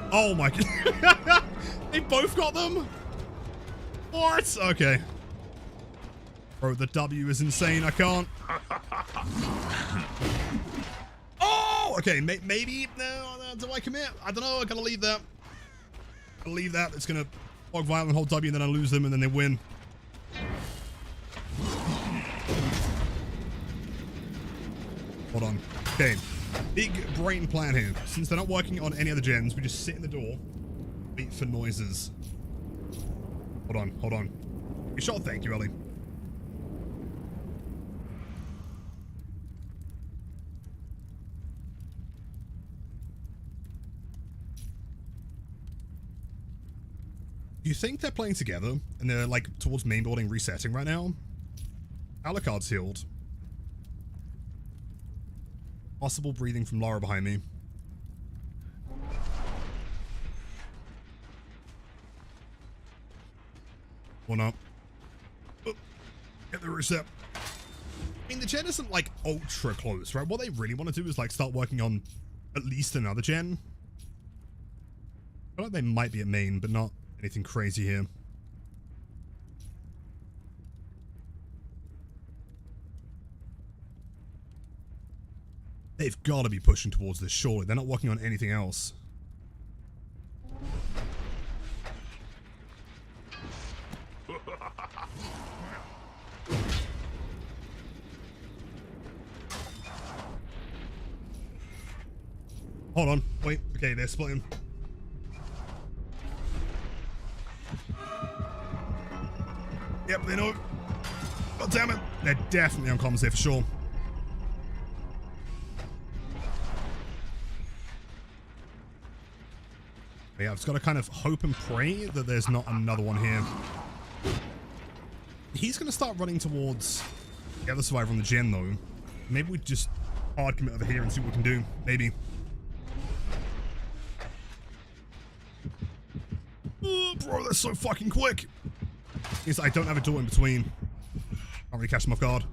Oh my god. They both got them? What? Okay. Bro, the W is insane. I can't. Oh! Okay, maybe. No, do I commit? I don't know. I gotta leave that. I'll leave that. It's gonna log violent, hold W, and then I lose them, and then they win. Hold on. Okay. Big brain plan here. Since they're not working on any other gens, we just sit in the door, wait for noises. Hold on, hold on. You shot, thank you, Ellie. Do you think they're playing together and they're like towards main building resetting right now? Alucard's healed. Possible breathing from Lara behind me. Or not. Oh, get the reset. I mean, the gen isn't like ultra close, right? What they really want to do is like start working on at least another gen. I feel like they might be at main, but not anything crazy here. They've got to be pushing towards this, surely. They're not working on anything else. Hold on. Wait. Okay, they're splitting. Yep, they know. God damn it. They're definitely on comms here for sure. Yeah, I've just got to kind of hope and pray that there's not another one here. He's going to start running towards the other survivor on the gen, though. Maybe we just hard commit over here and see what we can do. Maybe. Oh, bro, that's so fucking quick. Means I don't have a door in between. Can't really catch him off guard.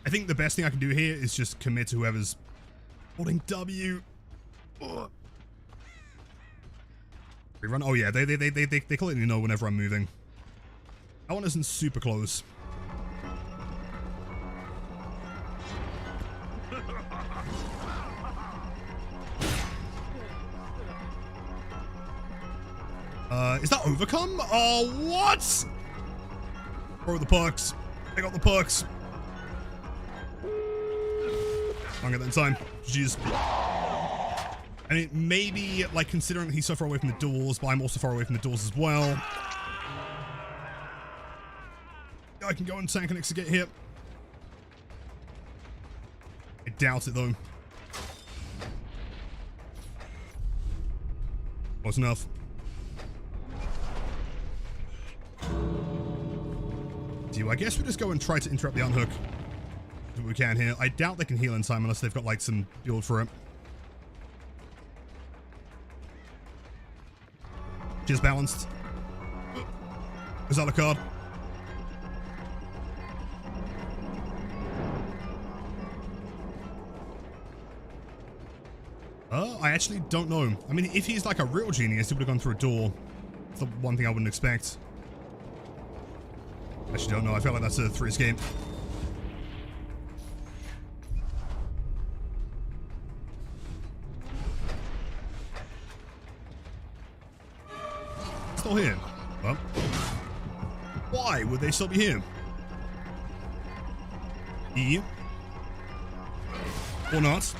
I think the best thing I can do here is just commit to whoever's holding W. Ugh. Rerun. Oh yeah, they clearly know whenever I'm moving. That one isn't super close. Is that overcome? Oh, what? Bro, the perks. I got the perks. I'll get that in time. Jeez. I mean, maybe, like, considering that he's so far away from the doors, but I'm also far away from the doors as well. I can go and tank an exit gate here. I doubt it, though. Close enough. I guess we just go and try to interrupt the unhook. Do what we can here. I doubt they can heal in time unless they've got like some build for it. Just balanced. Is that a card? I actually don't know. I mean, if he's like a real genius, he would have gone through a door. That's the one thing I wouldn't expect. Actually don't know. I feel like that's a 3 escape. Still here. Well, why would they still be here? E. Or not.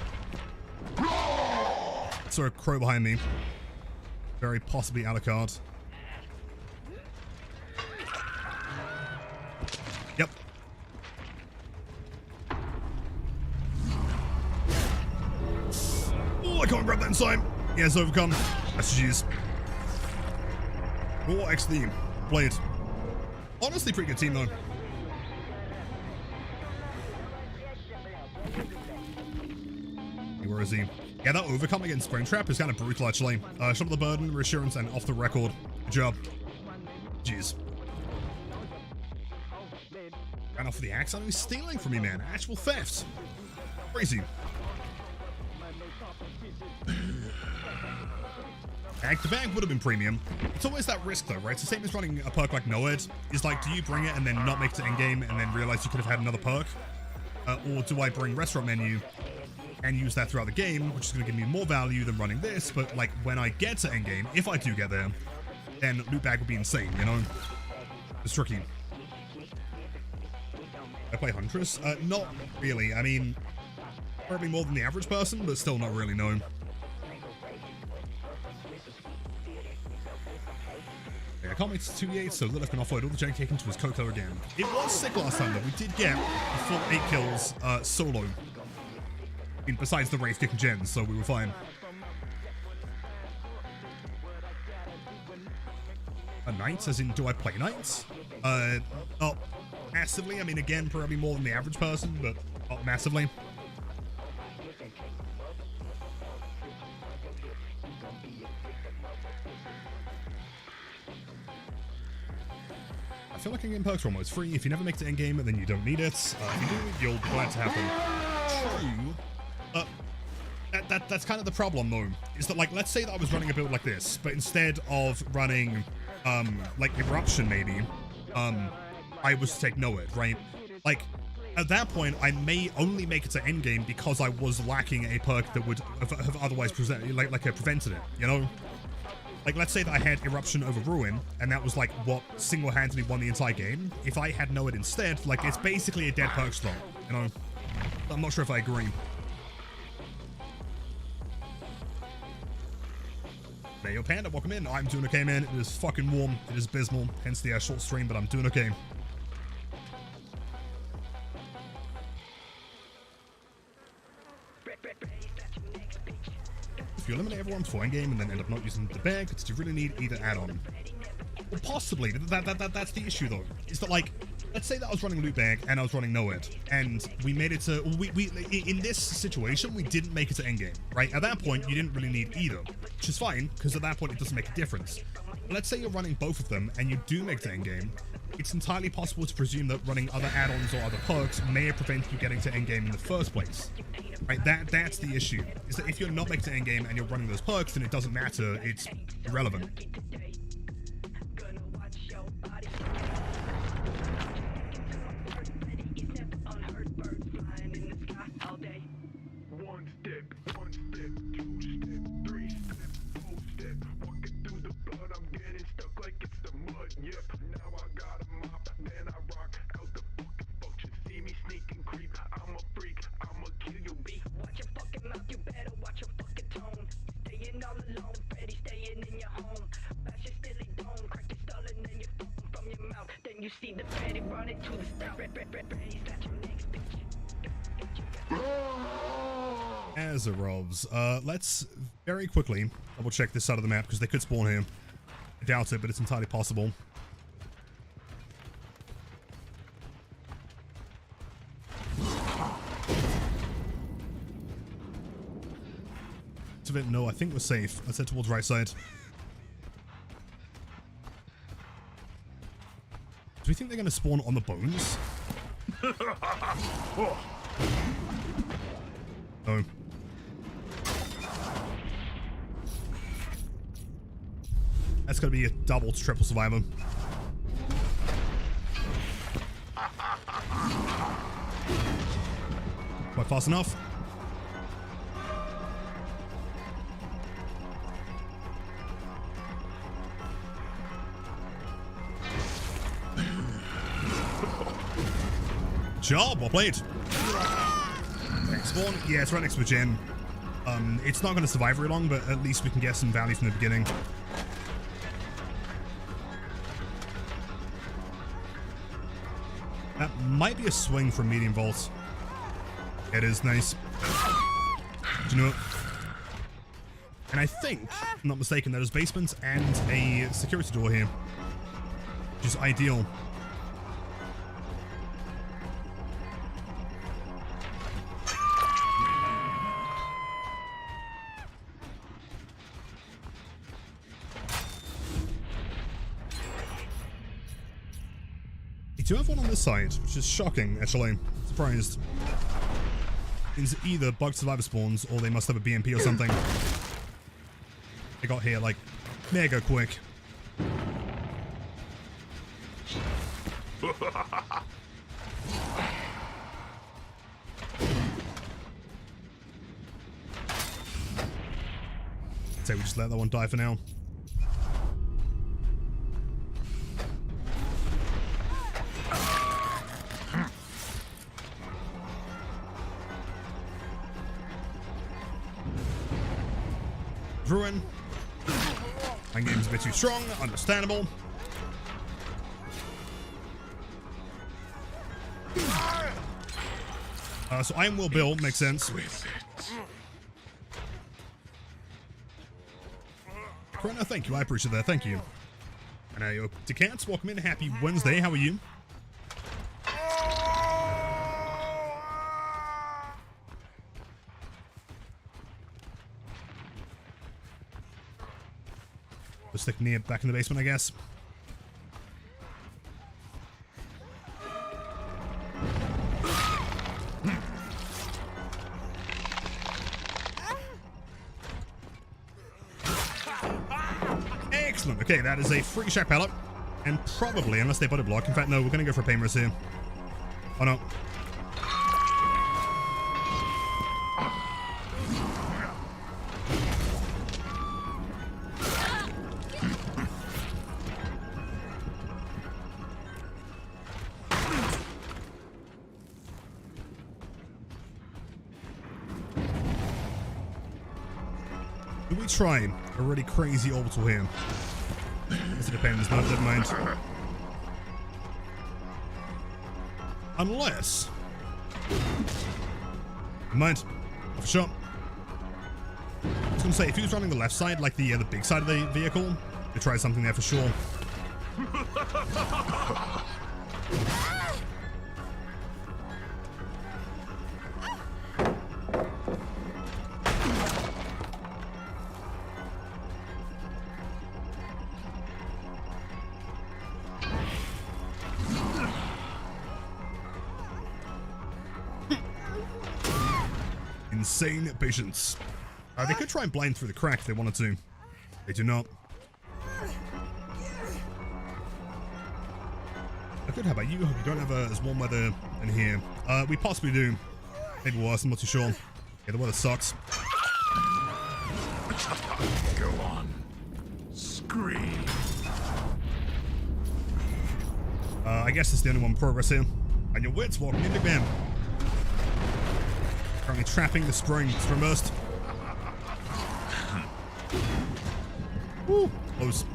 Saw a crow behind me. Very possibly Alucard. Yep. Oh, I can't grab that in time. He has overcome. SGs. Oh, XD. Played. Honestly, pretty good team, though. Where is he? Yeah, that overcome against Springtrap is kind of brutal, actually. Shot of the burden, reassurance, and off the record. Good job. Jeez. Ran off the axe. I know he's stealing from me, man. Actual theft. Crazy. Back to back would have been premium. It's always that risk, though, right? It's the same as running a perk like Noed. It's like, do you bring it and then not make it to endgame and then realize you could have had another perk? Or do I bring restaurant menu and use that throughout the game, which is going to give me more value than running this, but like when I get to endgame, if I do get there, then loot bag would be insane, you know? It's tricky. I play Huntress? Not really. I mean, probably more than the average person, but still not really, no. I can't make it to 2v8, so Lilith can offload all the jank taken to his Coco again. It was sick last time, though. We did get a full 8 kills solo. I mean, besides the Wraith kicking gens, so we were fine. A knight, as in, do I play knights? Not massively. I mean, again, probably more than the average person, but not massively. I feel like in-game perks are almost free. If you never make it to endgame, then you don't need it. If you do, you'll be glad to have them. True. That's kind of the problem, though. Is that, like, let's say that I was running a build like this, but instead of running, like, Eruption, maybe, I was to take Noed, right? Like, at that point, I may only make it to endgame because I was lacking a perk that would have otherwise prevented it, you know? Like, let's say that I had Eruption over Ruin, and that was, like, what single-handedly won the entire game. If I had Noed instead, like, it's basically a dead perk slot, you know? I'm not sure if I agree. Hey, yo, Panda, welcome in. I'm doing okay, man. It is fucking warm. It is abysmal, hence the short stream, but I'm doing okay. If you eliminate everyone before endgame and then end up not using the bag, do you really need either add-on? Well, possibly. That's the issue, though. Is that, like, let's say that I was running loot bag and I was running Noed, and we made it to, in this situation, we didn't make it to endgame, right? At that point, you didn't really need either, which is fine, because at that point, it doesn't make a difference. But let's say you're running both of them and you do make it to endgame, it's entirely possible to presume that running other add-ons or other perks may have prevented you getting to endgame in the first place. Right, that's the issue, is that if you're not making it to endgame and you're running those perks, then it doesn't matter, it's irrelevant. Azarovs. Let's very quickly double check this side of the map because they could spawn here. I doubt it, but it's entirely possible. No, I think we're safe. Let's head towards right side. Do we think they're going to spawn on the bones? No. That's going to be a double to triple survivor. Quite fast enough. Job, well played. Spawn, yeah, it's right next to a gem. It's not going to survive very long, but at least we can get some value from the beginning. That might be a swing from medium vault. It is nice. Do you know it? And I think, if I'm not mistaken, there's basements and a security door here, which is ideal. We do have one on this side, which is shocking, actually. Surprised. Means either bug survivor spawns or they must have a BMP or something. They got here like mega quick. I'd say we just let that one die for now. Ruin. My game's a bit too strong, understandable. So Iron Will build, makes sense. Corona, thank you, I appreciate that, thank you. And yo, Decants, welcome in, happy Wednesday, how are you? We'll stick near back in the basement, I guess. Excellent. Okay, that is a free shack pallet. And probably, unless they body block. In fact, no, we're going to go for a Painless here. Oh, no. Do we try a really crazy orbital here? It depends, no, never mind. Unless... Never mind. For sure. I was going to say, if he was running the left side, like the big side of the vehicle, we'd try something there for sure. Insane patience. They could try and blind through the crack if they wanted to. They do not. Good, how about you? Hope you don't have as warm weather in here. We possibly do. Maybe worse, I'm not too sure. Yeah, the weather sucks. Go on. Scream. I guess it's the only one progress here. And your wits walking in, big man. Currently trapping the spring. It's reversed. Woo! Close.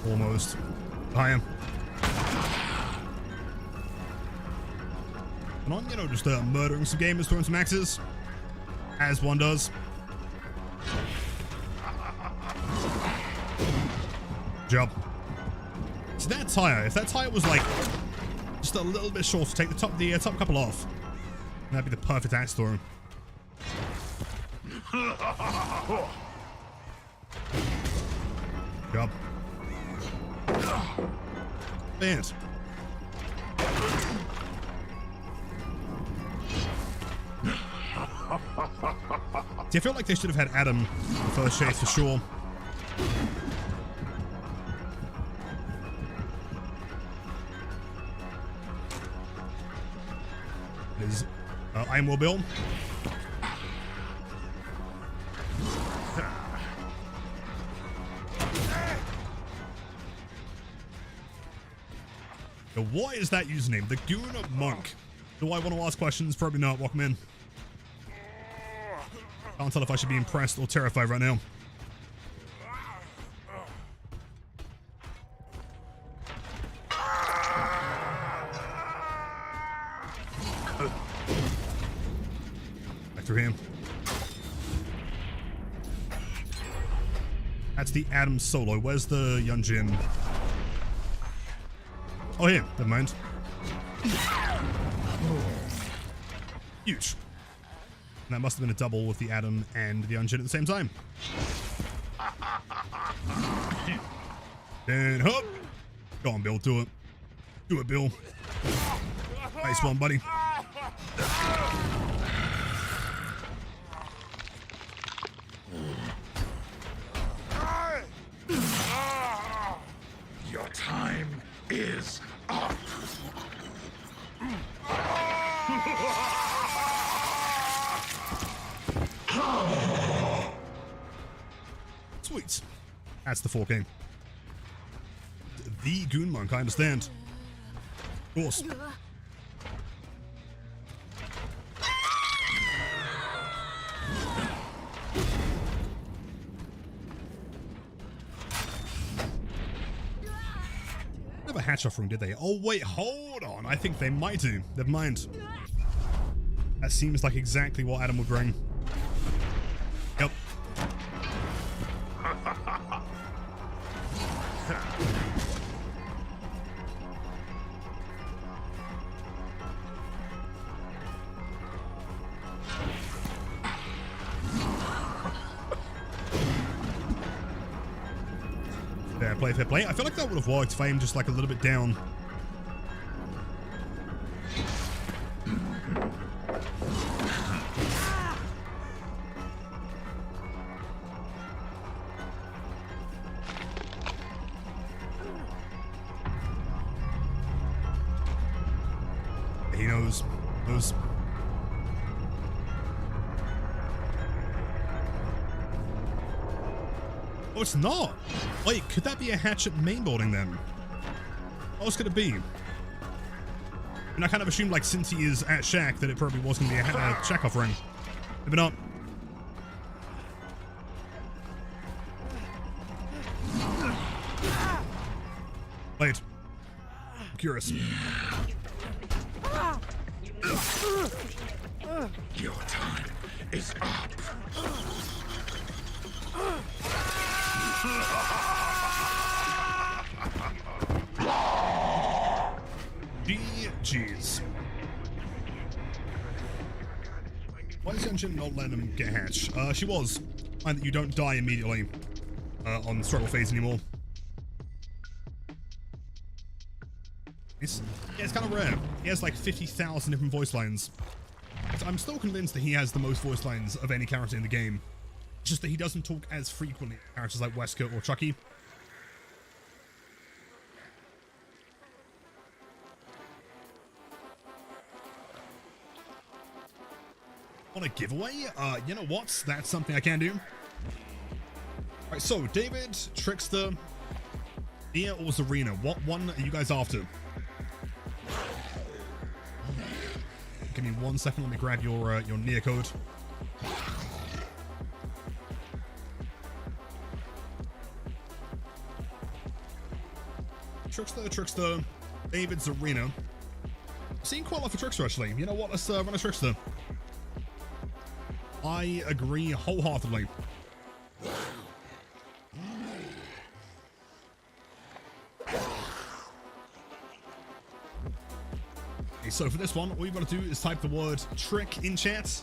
Almost. I am. And on, you know, just murdering some gamers, throwing some axes. As one does. Job. So that tire, if that tire was like just a little bit short to take the top couple off, that'd be the perfect axe throw. Job. Band. See, I feel like they should have had Adam in first chase for sure. Is Iron Will Bill. So what is that username? The Goon Monk. Do I want to ask questions? Probably not. Welcome in. Can't tell if I should be impressed or terrified right now. Back through him. That's the Adam solo. Where's the Yunjin? Oh, here. Never mind. Huge. And that must have been a double with the Adam and the Yunjin at the same time. And hop. Go on, Bill. Do it. Do it, Bill. Nice one, buddy. Your time is up. Sweet. That's the 4 game. The Goon Monk, I understand. Of course. Never hatch off room, did they? Oh, wait, hold on. I think they might do. Never mind. That seems like exactly what Adam would bring. Yep. Fair play, fair play. I feel like that would have worked if I aimed just like a little bit down. He knows. Oh, it's not. Wait, could that be a hatchet main building then? What else could it be? And I kind of assumed, like, since he is at Shack, that it probably was going to be a Chekhov ring. Maybe not. Wait. I'm curious. Your time is up. GG's. Why is Yunjin not letting him get hatched? She was. Find that you don't die immediately on struggle phase anymore. Yeah, it's kind of rare. He has like 50,000 different voice lines. So I'm still convinced that he has the most voice lines of any character in the game. It's just that he doesn't talk as frequently as characters like Wesker or Chucky. On a giveaway? You know what? That's something I can do. Alright, so David, Trickster, Nia or Zarina? What one are you guys after? Give me 1 second, let me grab your Nia code. Trickster, David, Zarina. Seeing quite a lot for Trickster actually. You know what? Let's run a Trickster. I agree wholeheartedly. Okay, so for this one, all you've got to do is type the word trick in chat,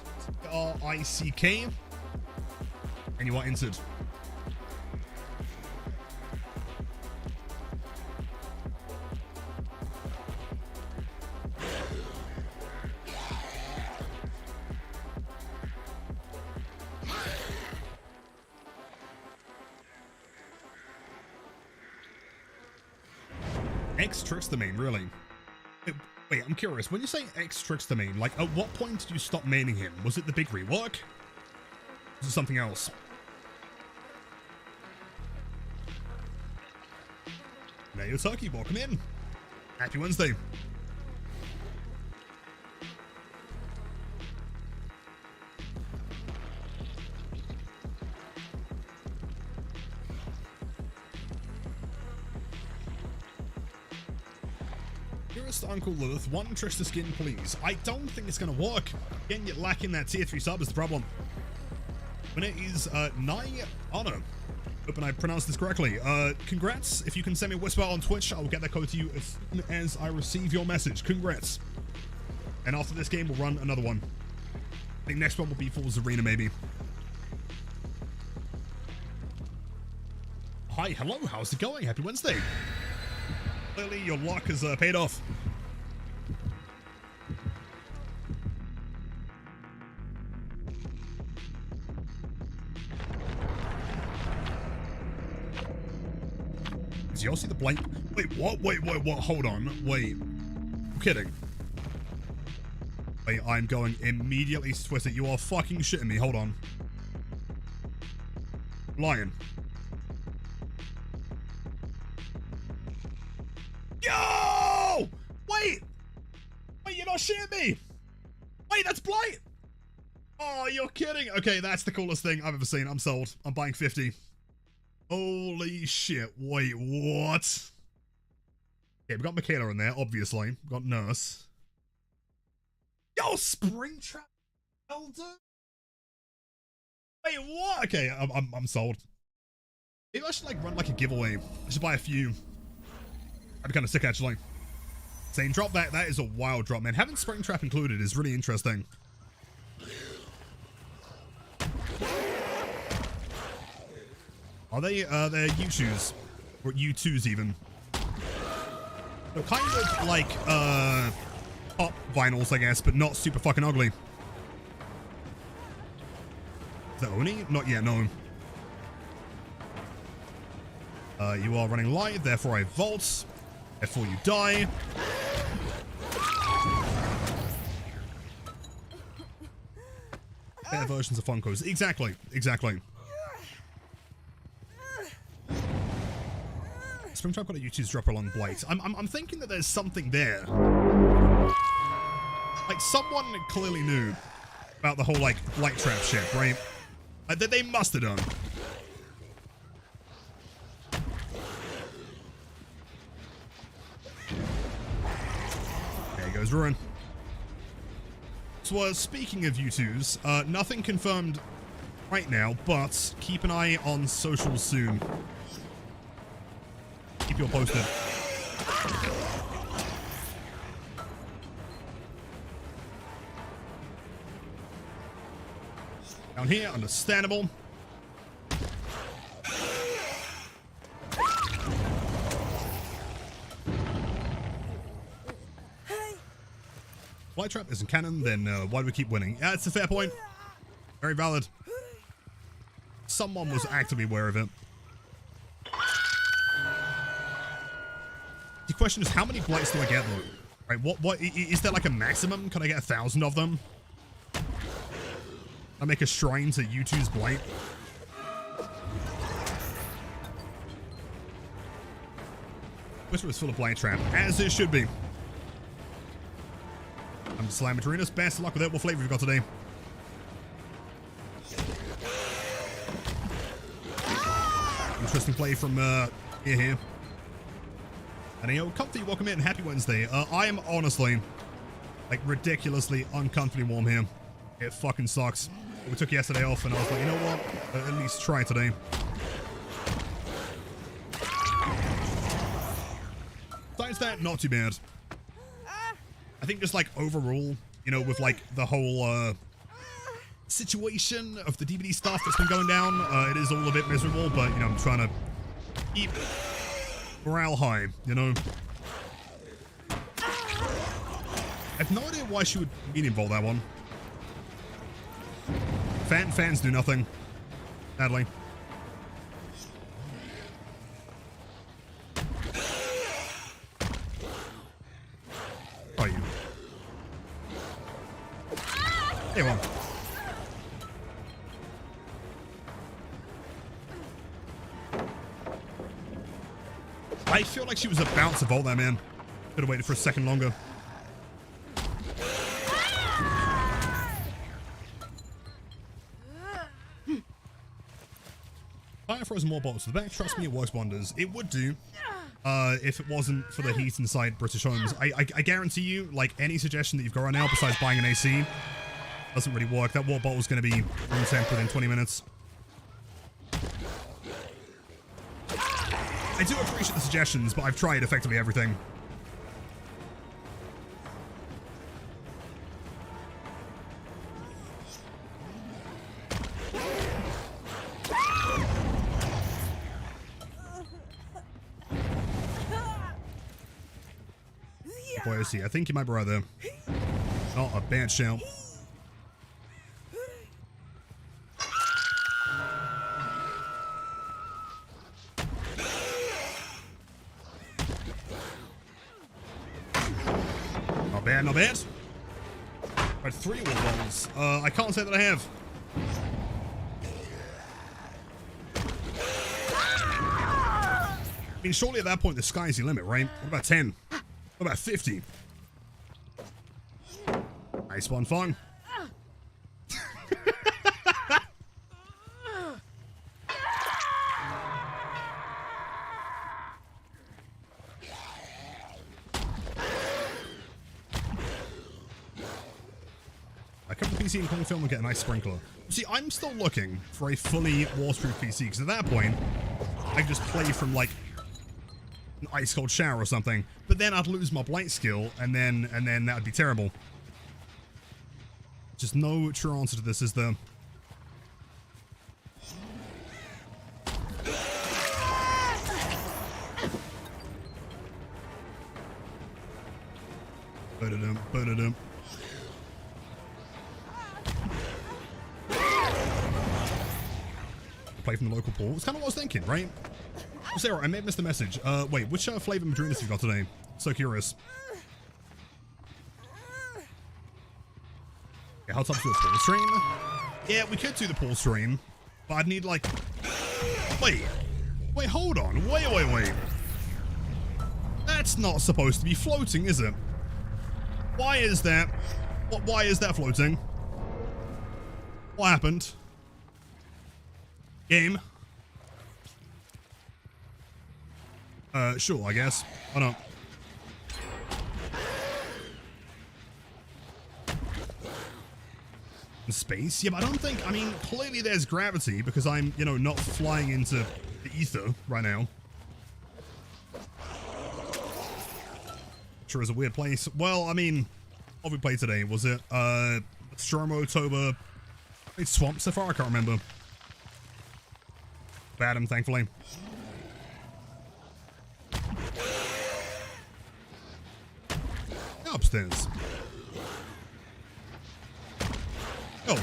R-I-C-K, and you are entered. X tricks the main, really? Wait, I'm curious. When you say X tricks the main, like, at what point did you stop maining him? Was it the big rework? Was it something else? Nayo Turkey, welcome in. Happy Wednesday. Uncle Lilith, one Trish to skin, please. I don't think it's going to work. Again, you're lacking that tier 3 sub is the problem. When it is Nai Honor. Hope I pronounced this correctly. Congrats. If you can send me a whisper on Twitch, I will get that code to you as soon as I receive your message. Congrats. And after this game, we'll run another one. I think next one will be Falls Arena, maybe. Hi, hello, how's it going? Happy Wednesday. Clearly, your luck has paid off. Does y'all see the blight? Wait, what? Wait, what? Hold on. Wait. I'm kidding. Wait, I'm going immediately to twist it. You are fucking shitting me. Hold on. Lion. Yo! Wait! Wait, you're not shitting me! Wait, that's blight! Oh, you're kidding. Okay, that's the coolest thing I've ever seen. I'm sold. I'm buying 50. Holy shit. Wait, what? Okay, we've got Michaela in there, obviously. We've got Nurse. Yo, Springtrap Elder? Wait, what? Okay, I'm sold. Maybe I should like run like a giveaway. I should buy a few. That'd be kind of sick, actually. Saying drop that. That is a wild drop, man. Having Springtrap included is really interesting. Are they, they're U2s? Or U2s even? They're kind of like, pop vinyls, I guess, but not super fucking ugly. Is that Oni? Not yet, no. You are running light, therefore I vault. Therefore you die. Better versions of Funkos. Exactly, exactly. Springtrap got a U2's dropper along Blight. I'm thinking that there's something there. Like, someone clearly knew about the whole, like, Blight trap shit, right? That they must have done. There goes Ruin. So, speaking of U2s, nothing confirmed right now, but keep an eye on socials soon. Keep you all posted. Down here, understandable. Blight trap isn't canon, then why do we keep winning? Yeah, it's a fair point. Very valid. Someone was actively aware of it. The question is, how many blights do I get though? Right, what is there like a maximum? Can I get 1,000 of them? I make a shrine to U2's blight. Whisper is full of blight trap, as it should be. I'm Slam Arenas. Best of luck with it. What flavor have you got today? Interesting play from here. And yo, Comfy, welcome in. Happy Wednesday. I am honestly, like, ridiculously uncomfortably warm here. It fucking sucks. We took yesterday off, and I was like, you know what? At least try today. Besides that, not too bad. I think just like overall, you know, with like the whole situation of the DVD stuff that's been going down, it is all a bit miserable, but you know, I'm trying to keep morale high, you know. I have no idea why she would be involved that one. Fans do nothing, sadly. Are you? Hey, one. I feel like she was about to vault that, man. Could have waited for a second longer. Fire frozen more bolts to the back. Trust me, it works wonders. It would do if it wasn't for the heat inside British homes. I guarantee you, like, any suggestion that you've got right now besides buying an AC doesn't really work. That water bottle is going to be room temp within 20 minutes. I do appreciate the suggestions, but I've tried effectively everything. Boy, I see. I think you might be right there. Not a bad shout. Not bad, not bad. Right, 3 wall balls. I can't say that I have. I mean, surely at that point the sky's the limit, right? What about 10? What about 50? Nice one, fun. I come to PC and Kong Film and get a nice sprinkler. See, I'm still looking for a fully waterproof PC, because at that point, I can just play from like an ice cold shower or something, but then I'd lose my blight skill, and then that would be terrible. Just no true answer to this, is there? Ba-da-dum, ba-da-dum. Play from the local pool. It's kind of what I was thinking, right? Oh, Sarah, I may have missed the message. Wait, which flavor Madrinas you got today? So curious. Yeah, how tough to do a pool stream? Yeah, we could do the pool stream, but I'd need like... Wait, hold on. Wait. That's not supposed to be floating, is it? Why is that? Why is that floating? What happened? Game. Sure, I guess. Why not? In space? Yeah, but I don't think, I mean, clearly there's gravity because I'm, you know, not flying into the ether right now. Sure is a weird place. Well, I mean, what we played today, was it, Stromo-tober, it's Swamp so far? I can't remember. Badham, thankfully. Upstairs. Oh.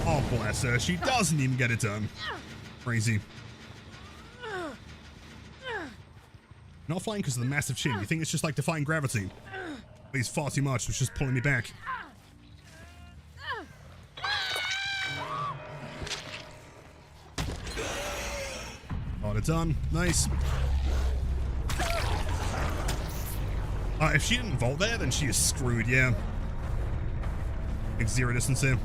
Oh, bless her. She doesn't even get it done. Crazy. Not flying because of the massive chin. You think it's just like defying gravity? But he's far too much, which is just pulling me back. Got it done. Nice. If she didn't vault there, then she is screwed, yeah. Big zero distance here.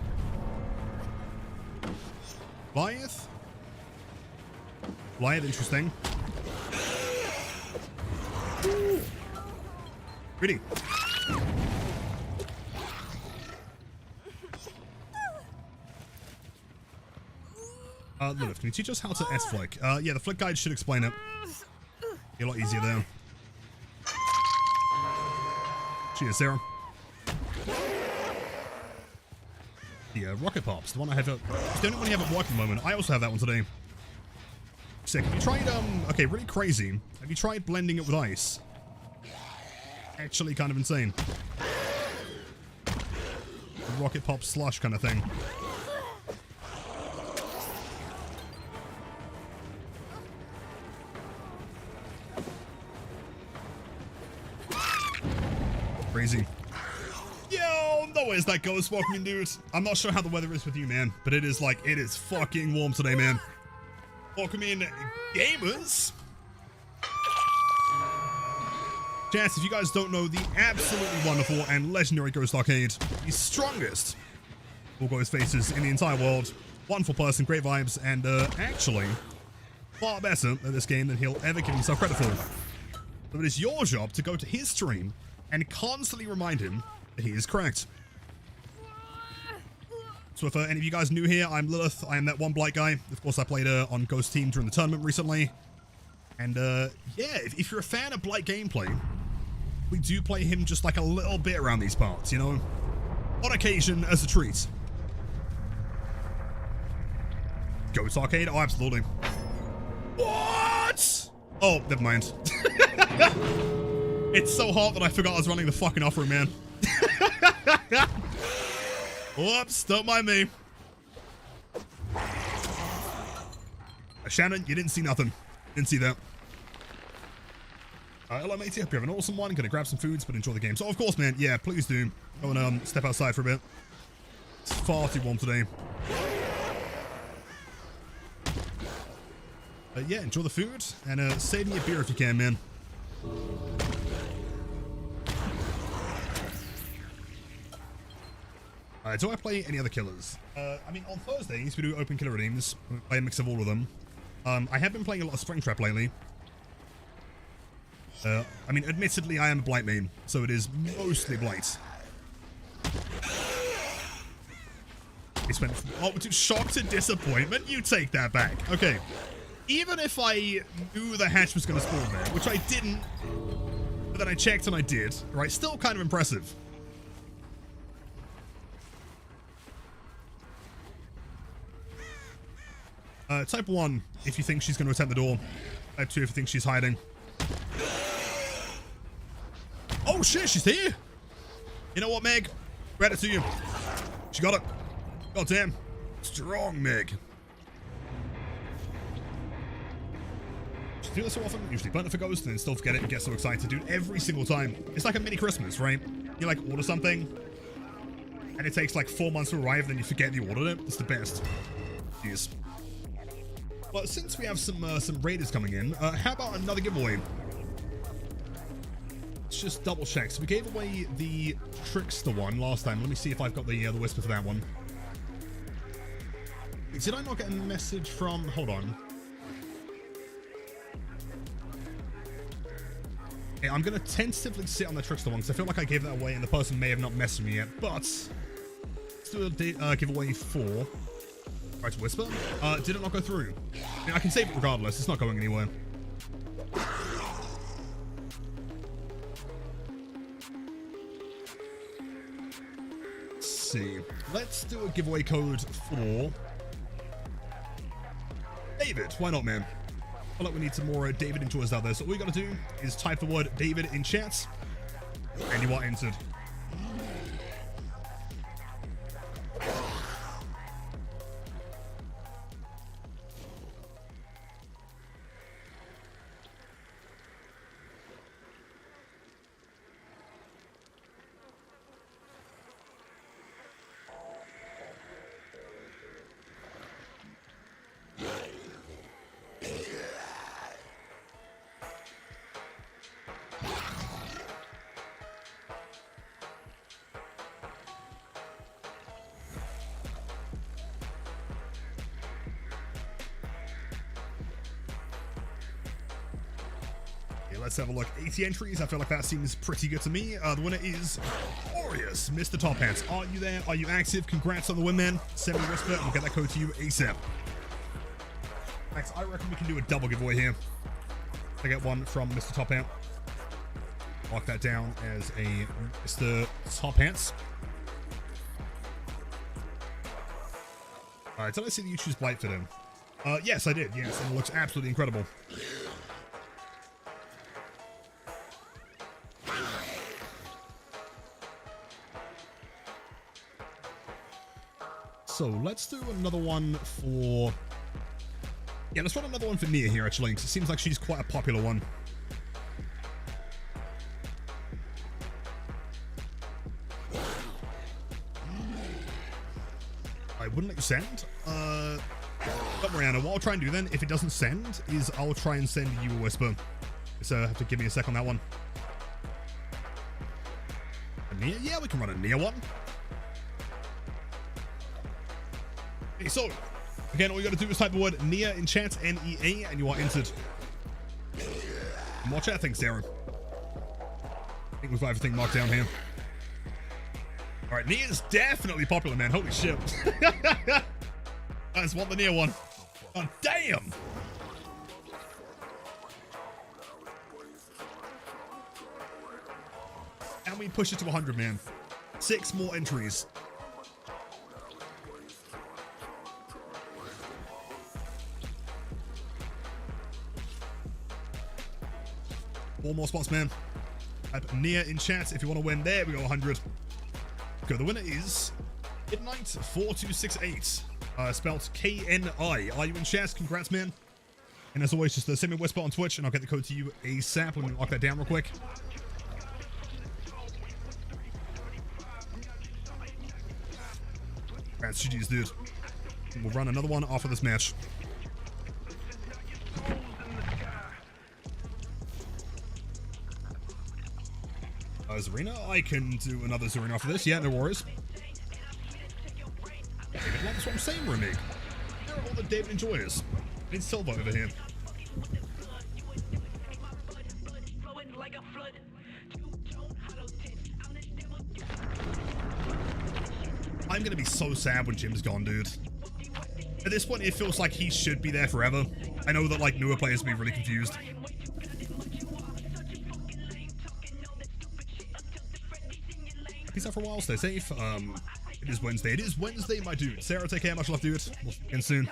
Blight? Blight, interesting. Pretty. Lilith, can you teach us how to S-flick? Yeah, the flick guide should explain it. Be a lot easier there. Cheers, Sarah. The rocket pops, the one I have, it's the only one you have at work at the moment. I also have that one today. Sick. Have you tried, okay, really crazy. Have you tried blending it with ice? Actually kind of insane. The rocket pop slush kind of thing. Crazy. Yo, no way is that ghost walking in, dude. I'm not sure how the weather is with you, man, but it is like, it is fucking warm today, man. Welcome in, gamers. Chance, if you guys don't know, the absolutely wonderful and legendary Ghost Arcade, the strongest all ghost faces in the entire world. Wonderful person, great vibes, and actually far better at this game than he'll ever give himself credit for. So it is your job to go to his stream and constantly remind him that he is correct. So if any of you guys new here, I'm Lilith. I am that one blight guy. Of course, I played on Ghost Team during the tournament recently. And yeah, if you're a fan of blight gameplay, we do play him just like a little bit around these parts, you know? On occasion, as a treat. Ghost Arcade? Oh, absolutely. What? Oh, never mind. It's so hot that I forgot I was running the fucking off room, man. Whoops, don't mind me. Shannon, you didn't see nothing. Didn't see that. Hello, matey. Hope you have an awesome one. Gonna grab some foods, but enjoy the game. So, of course, man. Yeah, please do. Go and step outside for a bit. It's far too warm today. Yeah, enjoy the food and save me a beer if you can, man. Do I play any other killers? I mean, on Thursdays, we do open killer redeems. We play a mix of all of them. I have been playing a lot of Springtrap lately. I mean, admittedly, I am a blight main, so it is mostly blight. He spent, oh, dude, shock to disappointment? You take that back. Okay. Even if I knew the hatch was going to spawn there, which I didn't, but then I checked and I did, right? Still kind of impressive. Type 1, if you think she's going to attempt the door. Type 2, if you think she's hiding. Oh shit, she's here! You know what, Meg? Credit to you. She got it. God damn. Strong, Meg. Do this so often, usually burn it for Ghost and then still forget it and get so excited, dude, every single time. It's like a mini Christmas, right? You like order something and it takes like 4 months to arrive, then you forget you ordered it. It's the best. Jeez. But since we have some raiders coming in, how about another giveaway? Let's just double check. So we gave away the Trickster one last time. Let me see if I've got the Whisper for that one. Did I not get a message from, hold on. Okay, I'm going to tentatively sit on the Trickster one because I feel like I gave that away and the person may have not messaged me yet. But let's do a giveaway for Right Whisper. Did it not go through? I mean, I can save it regardless. It's not going anywhere. Let's see. Let's do a giveaway code for David. Why not, man? I feel like we need some more David enjoys out there. So all you got to do is type the word David in chat, and you are entered. Let's have a look. 80 entries. I feel like that seems pretty good to me. The winner is Glorious, Mr. Top Hats. Are you there? Are you active? Congrats on the win, man. Send me a whisper and we'll get that code to you ASAP. Thanks. I reckon we can do a double giveaway here. I get one from Mr. Top Hat. Mark that down as a Mr. Top Hats. Alright, did I see that you choose Blight for them? Yes, I did. Yes, and it looks absolutely incredible. So let's do another one for... Yeah, let's run another one for Nia here, actually. It seems like she's quite a popular one. I wouldn't let you send. Don't worry, Anna. What I'll try and do then, if it doesn't send, is I'll try and send you a whisper. So have to give me a sec on that one. A Nia? Yeah, we can run a Nia one. Okay, so again, all you got to do is type the word Nia in chat, N-E-A, and you are entered. More chat things, Darren. I think we've got everything marked down here. All right, Nia's definitely popular, man. Holy shit. I just want the Nia one. Oh, damn. And we push it to 100, man. 6 more entries. Four more spots, man. Type Nia in chat if you want to win. There we go, 100. Okay, the winner is Midnight4268. Spelled K-N-I. Are you in chat? Congrats, man. And as always, just send me a whisper on Twitch and I'll get the code to you ASAP. Let me lock that down real quick. Congrats, GG's, dude. And we'll run another one after this match. Zarina? I can do another Zarina after this. Yeah, no worries. David, that's what I'm saying, Remig. There are all the David enjoyers. It's Silva over here. I'm gonna be so sad when Jim's gone, dude. At this point, it feels like he should be there forever. I know that, like, newer players will be really confused. Peace out for a while, stay safe. It is Wednesday. It is Wednesday, my dude. Sarah, take care. Much love, dude. We'll see you again soon.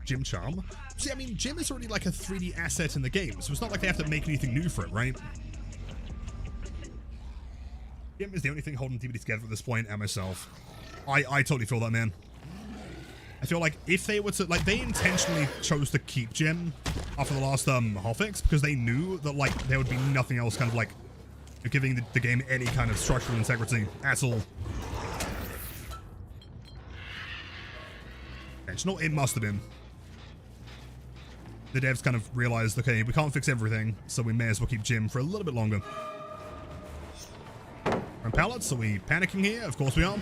Jim Charm. See, I mean, Jim is already like a 3D asset in the game, so it's not like they have to make anything new for it, right? Jim is the only thing holding DBD together at this point, and myself. I totally feel that, man. I feel like if they were to, like, they intentionally chose to keep Jim after the last hotfix because they knew that, like, there would be nothing else kind of, like, giving the game any kind of structural integrity at all. Intentional? It must have been. The devs kind of realized, okay, we can't fix everything, so we may as well keep Jim for a little bit longer. We're on pallets, are we panicking here? Of course we are.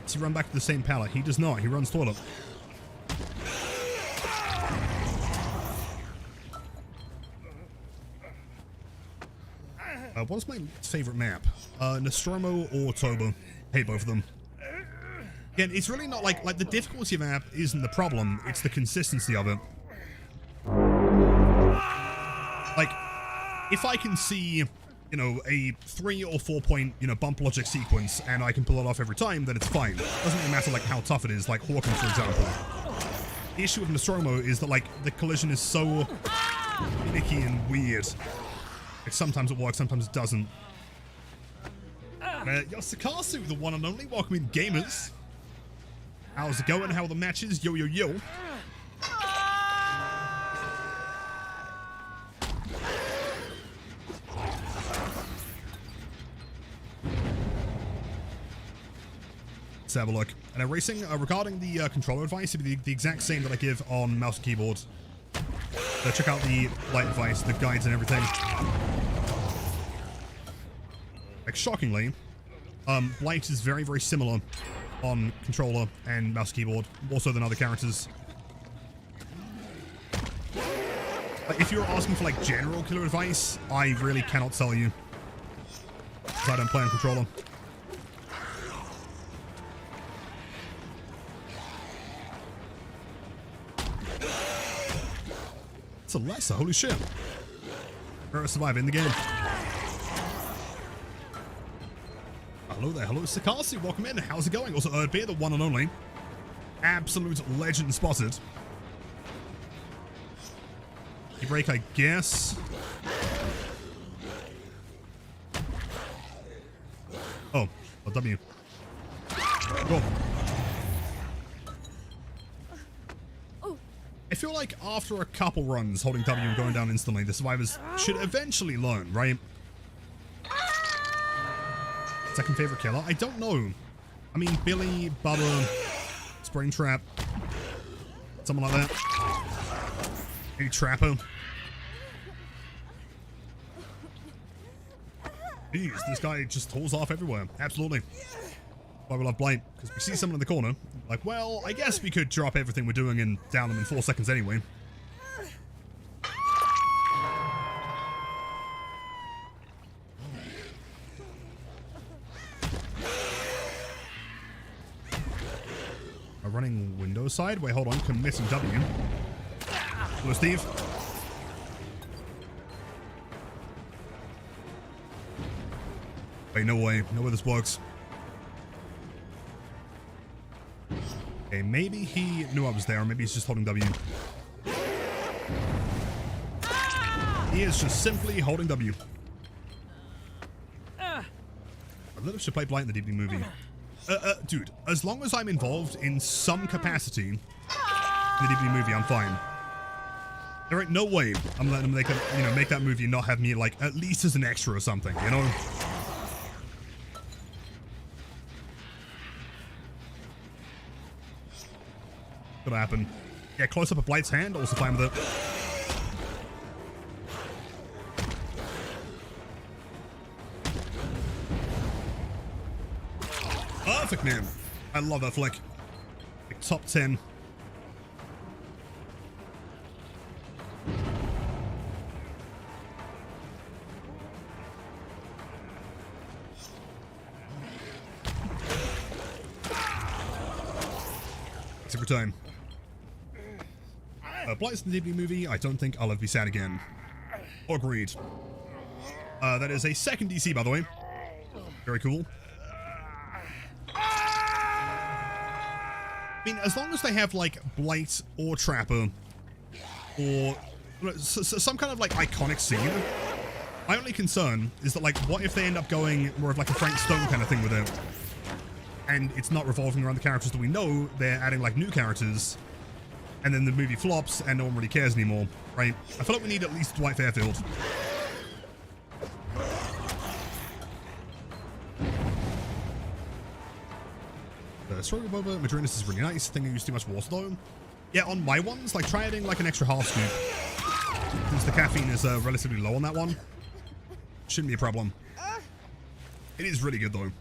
Does he run back to the same pallet? He does not. He runs toilet. What's my favorite map? Nostromo or Toba? Hate both of them. Again, it's really not like the difficulty of the map isn't the problem. It's the consistency of it. Like, if I can see, you know, a 3 or 4 point, you know, bump logic sequence and I can pull it off every time, then it's fine. It doesn't really matter, like, how tough it is, like Hawkins, for example. The issue with Nostromo is that, like, the collision is so finicky and weird. Like, sometimes it works, sometimes it doesn't. Yosakasu, the one and only. Welcome in, gamers. How's it going? How are the matches? Yo, yo, yo. Let's have a look. And racing, regarding the controller advice, it'd be the exact same that I give on mouse and keyboard. So check out the blight advice, the guides and everything. Like, shockingly, blight is very, very similar on controller and mouse keyboard, more so than other characters. Like, if you're asking for, like, general killer advice, I really cannot tell you, because I don't play on controller. It's a lesser, holy shit. Rarest survivor in the game. Hello there, hello Sakasi, welcome in. How's it going? Also, Beer, the one and only. Absolute legend spotted. You break, I guess. Oh, a W. Cool. I feel like after a couple runs holding W and going down instantly, the survivors should eventually learn, right? Second favorite killer? I don't know. I mean, Billy, Bubba, Springtrap, someone like that. Maybe Trapper. Jeez, this guy just hauls off everywhere. Absolutely. Why we love blight, because we see someone in the corner, like, well, I guess we could drop everything we're doing and down them in 4 seconds anyway. A running window side? Wait, hold on, committing W. Hello, Steve. Wait, no way. No way this works. Okay, maybe he knew I was there, or maybe he's just holding W. He is just simply holding W. I literally should play blight in the DB movie. Dude, as long as I'm involved in some capacity in the DB movie, I'm fine. There ain't no way I'm letting them make that movie and not have me, like, at least as an extra or something, you know? Could happen. Yeah, close up of Blight's hand, also fine with it. Perfect, man. I love that flick. Like, top 10. That's every time. Blight's in the DB movie. I don't think I'll ever be sad again. Agreed. That is a second DC, by the way. Very cool. I mean, as long as they have, like, Blight or Trapper or some kind of, like, iconic scene, my only concern is that, like, what if they end up going more of, like, a Frank Stone kind of thing with it? And it's not revolving around the characters that we know, they're adding, like, new characters, and then the movie flops and no one really cares anymore, right? I feel like we need at least Dwight Fairfield. Sorry, Boba, Madrinas is really nice. I think I use too much water though. Yeah, on my ones, like, try adding, like, an extra half scoop. Since the caffeine is relatively low on that one. Shouldn't be a problem. It is really good though.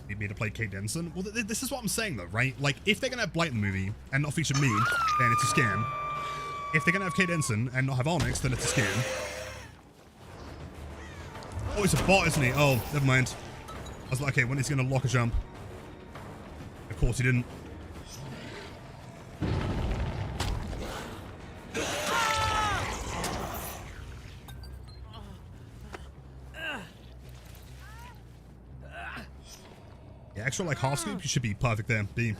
Need me to play Kate Denson? Well, this is what I'm saying though, right? Like, if they're gonna have Blight in the movie and not feature me, then it's a scam. If they're gonna have Kate Denson and not have Onyx, then it's a scam. Oh, he's a bot, isn't he? Oh, never mind. I was like, okay, when he's gonna lock a jump? Of course he didn't. Yeah, extra like half scoop, you should be perfect there. B.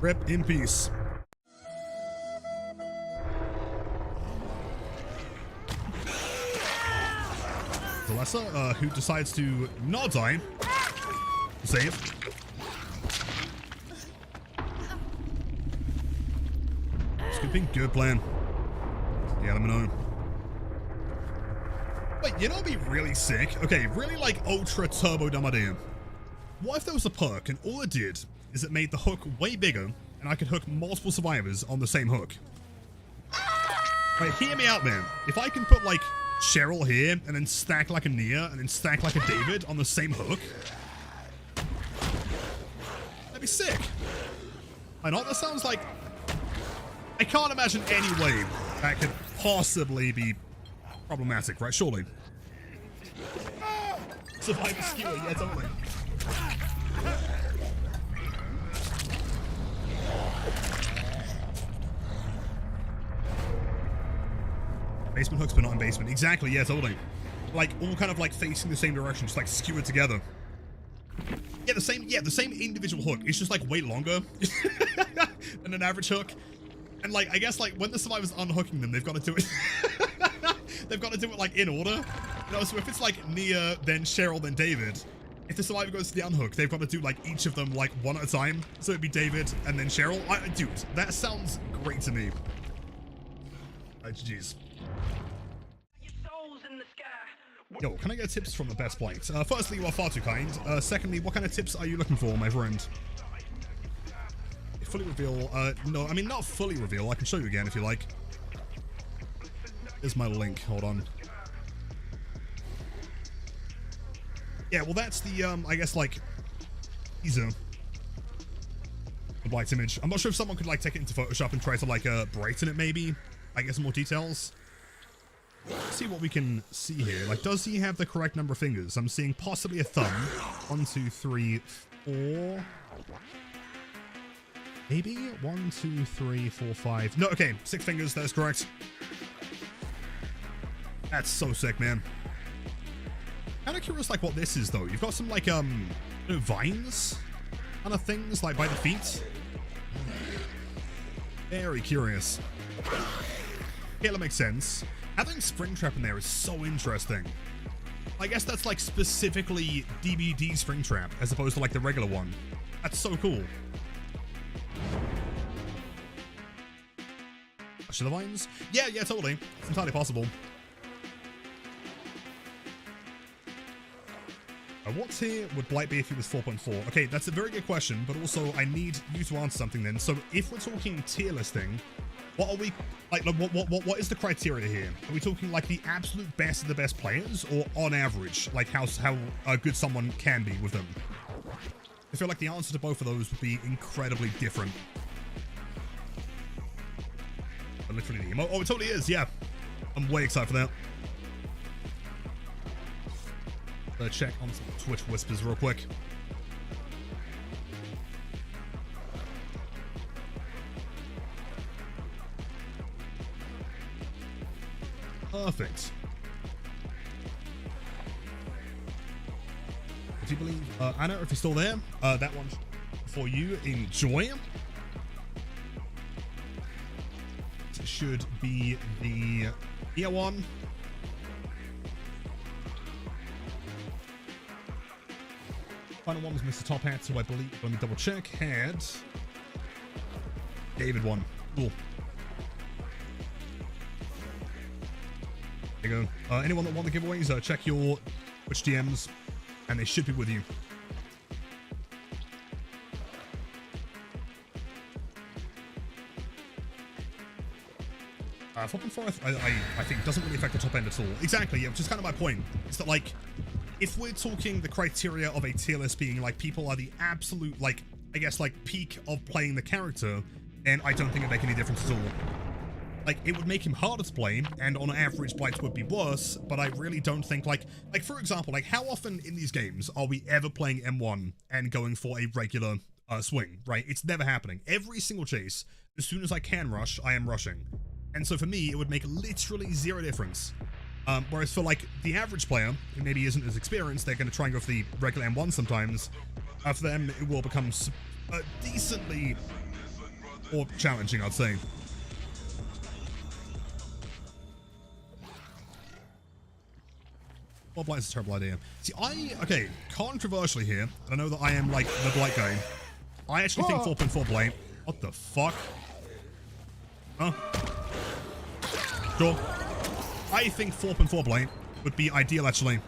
Rip in peace. Celessa, who decides to not die. Save. Skipping, good plan. Yeah, let me know. Wait, you know what'd be really sick? Okay, really like ultra turbo dumb idea. What if there was a perk and all it did is it made the hook way bigger and I could hook multiple survivors on the same hook? Wait, hear me out, man. If I can put like Cheryl here and then stack like a Nia and then stack like a David on the same hook, that'd be sick. Why not? That sounds like... I can't imagine any way That could possibly be problematic, right? Surely. Survive a skewer, yeah, totally. Basement hooks, but not in basement. Exactly, yeah, totally. Like, all kind of like facing the same direction, just like skewered together. Yeah, the same individual hook. It's just like way longer than an average hook. And like, I guess like when the survivor's unhooking them, they've got to do it. They've got to do it like in order. You know, so if it's like Nia, then Cheryl, then David, if the survivor goes to the unhook, they've got to do like each of them like one at a time. So it'd be David and then Cheryl. Dude, that sounds great to me. Jeez. Yo, can I get tips from the best blight? Firstly, you are far too kind. Secondly, what kind of tips are you looking for, my friend? Fully reveal, no, I mean, not fully reveal. I can show you again if you like. Here's my link, hold on. Yeah, well, that's the, I guess, like, teaser. The blight image. I'm not sure if someone could, like, take it into Photoshop and try to, like, brighten it, maybe. I get some more details. Let's see what we can see here. Like, does he have the correct number of fingers? I'm seeing possibly a thumb. 1, 2, 3, 4. Maybe 1, 2, 3, 4, 5. No, okay, 6 fingers. That's correct. That's so sick, man. Kind of curious, like what this is though. You've got some like vines kind of things like by the feet. Very curious. Okay, that makes sense. Having Springtrap in there is so interesting. I guess that's like specifically DBD Springtrap as opposed to like the regular one. That's so cool. Should the vines? Yeah, totally. It's entirely possible. What's here would blight be if he was 4.4? Okay, that's a very good question, but also I need you to answer something then. So if we're talking tier listing, what are we like? What is the criteria here? Are we talking like the absolute best of the best players, or on average, like how good someone can be with them? I feel like the answer to both of those would be incredibly different. Literally the emo. Oh, it totally is. Yeah, I'm way excited for that. Check on some Twitch whispers real quick. Perfect. If you believe, Anna, if you're still there, that one's for you. Enjoy. It should be the ear one. Final one was Mr. Top Hat, so I believe, let me double check, had David one. Cool. There you go. Anyone that won the giveaways, check your Twitch DMs, and they should be with you. 4.4, I think doesn't really affect the top end at all. Exactly, yeah, which is kind of my point. It's that, like, if we're talking the criteria of a tier list being, like, people are the absolute, like, I guess, like, peak of playing the character, then I don't think it'd make any difference at all. Like, it would make him harder to play, and on average, blights would be worse, but I really don't think, like, for example, like, how often in these games are we ever playing M1 and going for a regular swing, right? It's never happening. Every single chase, as soon as I can rush, I am rushing. And so for me, it would make literally zero difference. Whereas for, like, the average player, who maybe isn't as experienced, they're going to try and go for the regular M1 sometimes. For them, it will become decently more challenging, I'd say. Well, blight's a terrible idea. See, okay, controversially here, and I know that I am, like, the blight guy. I actually think 4.4 blight. What the fuck? Huh? Sure. I think 4.4 blight would be ideal, actually.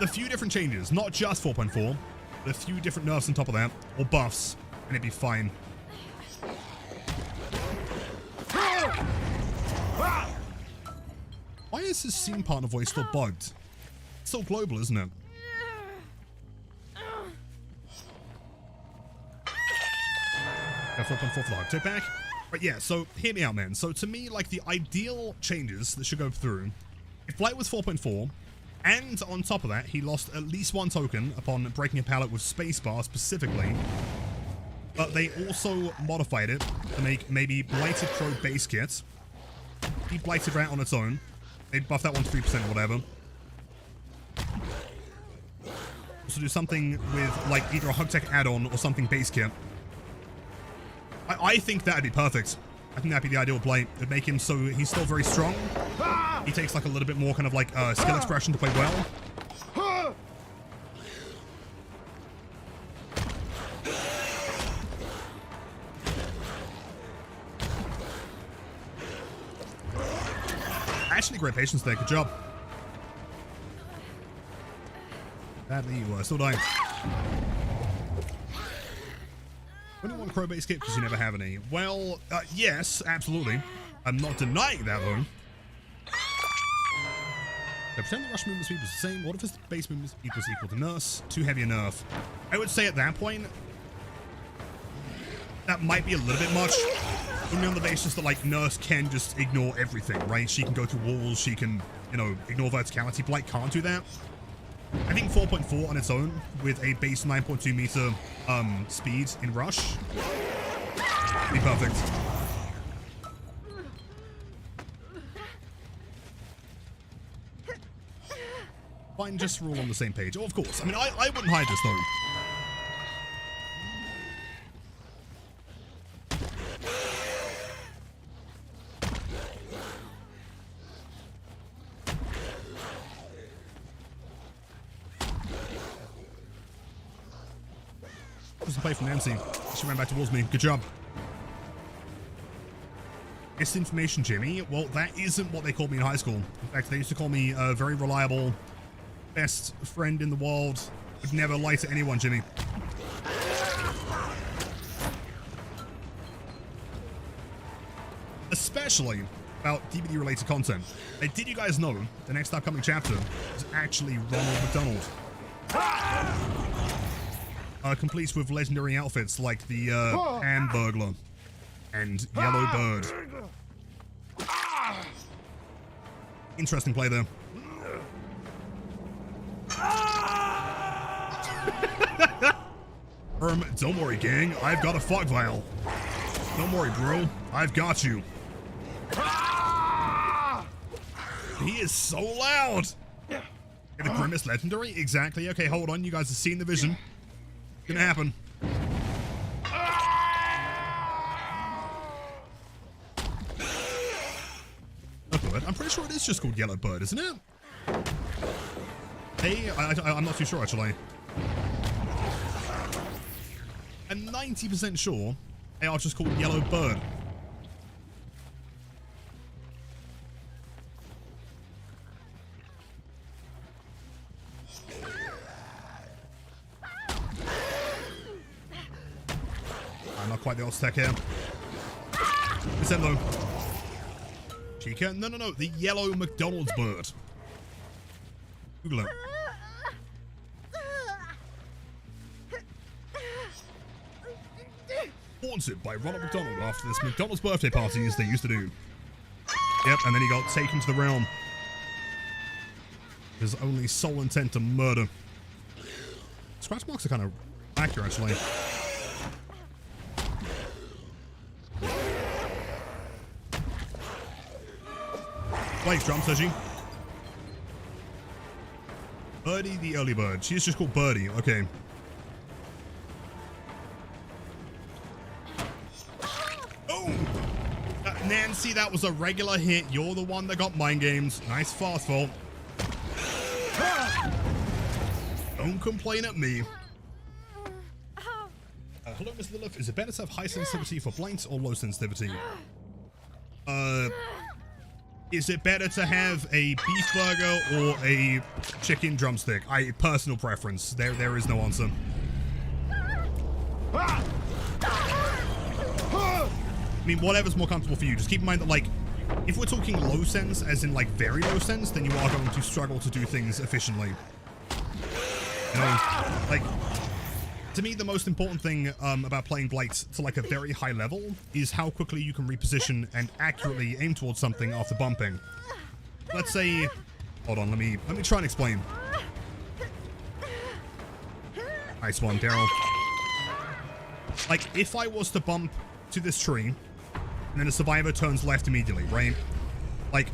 A few different changes, not just 4.4, but a few different nerfs on top of that, or buffs, and it'd be fine. Why is his scene partner voice still bugged? It's so global, isn't it? Yeah, 4.4 for the hog. Take back. But yeah, so hear me out, man. So to me, like, the ideal changes that should go through, if blight was 4.4, and on top of that, he lost at least 1 token upon breaking a pallet with spacebar specifically, but they also modified it to make maybe Blighted Crow base kit, keep Blighted Rat on its own, they'd buff that one to 3% or whatever. Also do something with, like, either a Hug Tech add-on or something base kit. I think that'd be perfect. I think that'd be the ideal blight. It'd make him so he's still very strong. He takes like a little bit more kind of like skill expression to play well. Actually, great patience there. Good job. Badly, you still dying. 21 crow base kit because you never have any. Well, yes, absolutely. I'm not denying that though. So pretend the rush movement speed was the same. What if his base movement speed was equal to Nurse? Too heavy a nerf. I would say at that point, that might be a little bit much. Only on the basis that like Nurse can just ignore everything, right? She can go through walls, she can, you know, ignore verticality. Blight can't do that. I think 4.4 on its own with a base 9.2 meter speed in rush would be perfect. Fine, just we're all on the same page. Oh, of course. I mean, I wouldn't hide this though. Just a play from Nancy. She ran back towards me. Good job. Misinformation, Jimmy. Well, that isn't what they called me in high school. In fact, they used to call me a very reliable, best friend in the world. Would never lie to anyone, Jimmy. Especially about DVD-related content. Did you guys know the next upcoming chapter is actually Ronald McDonald? Complete with legendary outfits like the Hamburglar and Yellow Bird. Interesting play there. Don't worry, gang. I've got a fog vial. Don't worry, bro. I've got you. He is so loud. The Grimace legendary? Exactly. Okay, hold on. You guys have seen the vision. Gonna happen. I'm pretty sure it is just called Yellow Bird, isn't it? Hey, I'm not too sure actually. I'm 90% sure they are just called Yellow Bird. Not quite the Oztec here. Is that though? Chica? No. The yellow McDonald's bird. Google it. Haunted by Ronald McDonald after this McDonald's birthday party as they used to do. Yep, and then he got taken to the realm. His only sole intent to murder. Scratch marks are kind of accurate actually. Wait, drum, says she. Birdie the early bird. She's just called Birdie. Okay. Oh! Nancy, that was a regular hit. You're the one that got mind games. Nice fast fault. Don't complain at me. Hello, Miss Lilith. Is it better to have high sensitivity for blight or low sensitivity? Is it better to have a beef burger or a chicken drumstick? Personal preference. There is no answer. I mean, whatever's more comfortable for you. Just keep in mind that, like, if we're talking low sense, as in, like, very low sense, then you are going to struggle to do things efficiently. You know, like, To me, the most important thing about playing blight to like a very high level is how quickly you can reposition and accurately aim towards something after bumping. Let's say, hold on, let me try and explain. Nice one, Daryl. Like, if I was to bump to this tree, and then a survivor turns left immediately, right? Like,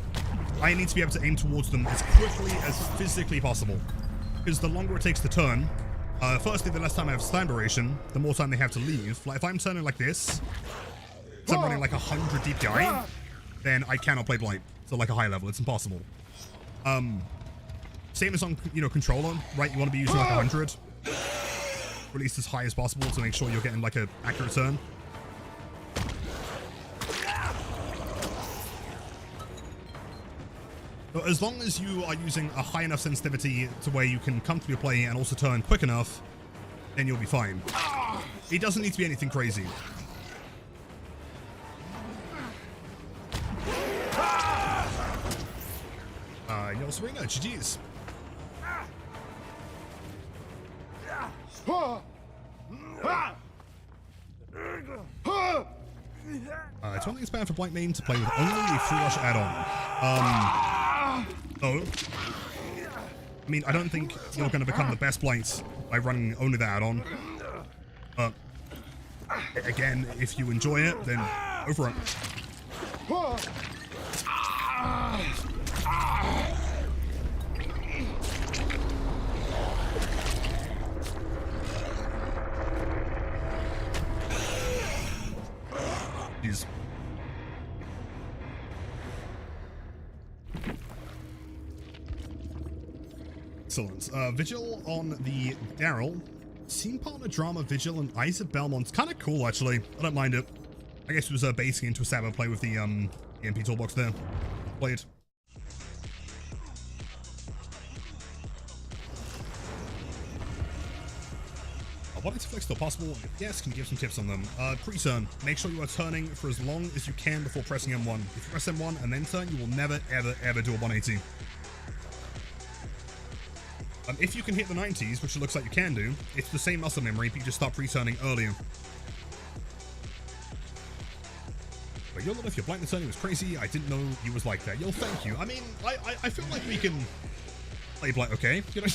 I need to be able to aim towards them as quickly as physically possible. Because the longer it takes to turn, firstly, the less time I have stand duration, the more time they have to leave. Like, if I'm turning like this, so I'm running like 100 DPI, then I cannot play blight. So like a high level, it's impossible. Same as on, you know, controller, right? You want to be using like 100. Or at least as high as possible to make sure you're getting like an accurate turn. But as long as you are using a high enough sensitivity to where you can comfortably play and also turn quick enough, then you'll be fine. It doesn't need to be anything crazy. Yo, Serena, GG's. It's one thing it's bad for blight main to play with only a free rush add-on. So, I mean, I don't think you're going to become the best blight by running only the add-on. Again, if you enjoy it, then go for it. Jeez. Excellent. Vigil on the Daryl. Team partner drama Vigil and Isaac Belmont's kind of cool, actually. I don't mind it. I guess it was basing into a Saber play with the EMP toolbox there. Played. What is flex still possible? If yes, can you give some tips on them? Pre-turn. Make sure you are turning for as long as you can before pressing M1. If you press M1 and then turn, you will never, ever, ever do a 180. If you can hit the 90s, which it looks like you can do, it's the same muscle memory, but you just start pre-turning earlier. But yo, if your blind turning was crazy, I didn't know you was like that. Yo, thank you. I mean, I feel like we can play blind okay, you know,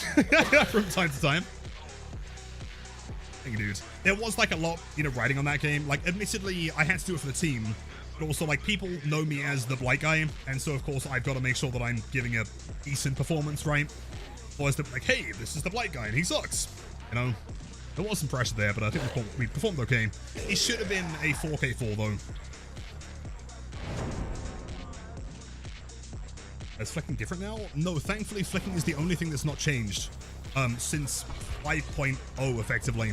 from time to time. Thank you, dude. There was like a lot, you know, writing on that game. Like, admittedly, I had to do it for the team, but also like people know me as the blight guy, and so of course I've got to make sure that I'm giving a decent performance, right? Or is it like, hey, this is the blight guy and he sucks, you know? There was some pressure there, but I think we performed okay. It should have been a 4K4 though. Is flicking different now? No, thankfully flicking is the only thing that's not changed since 5.0 effectively.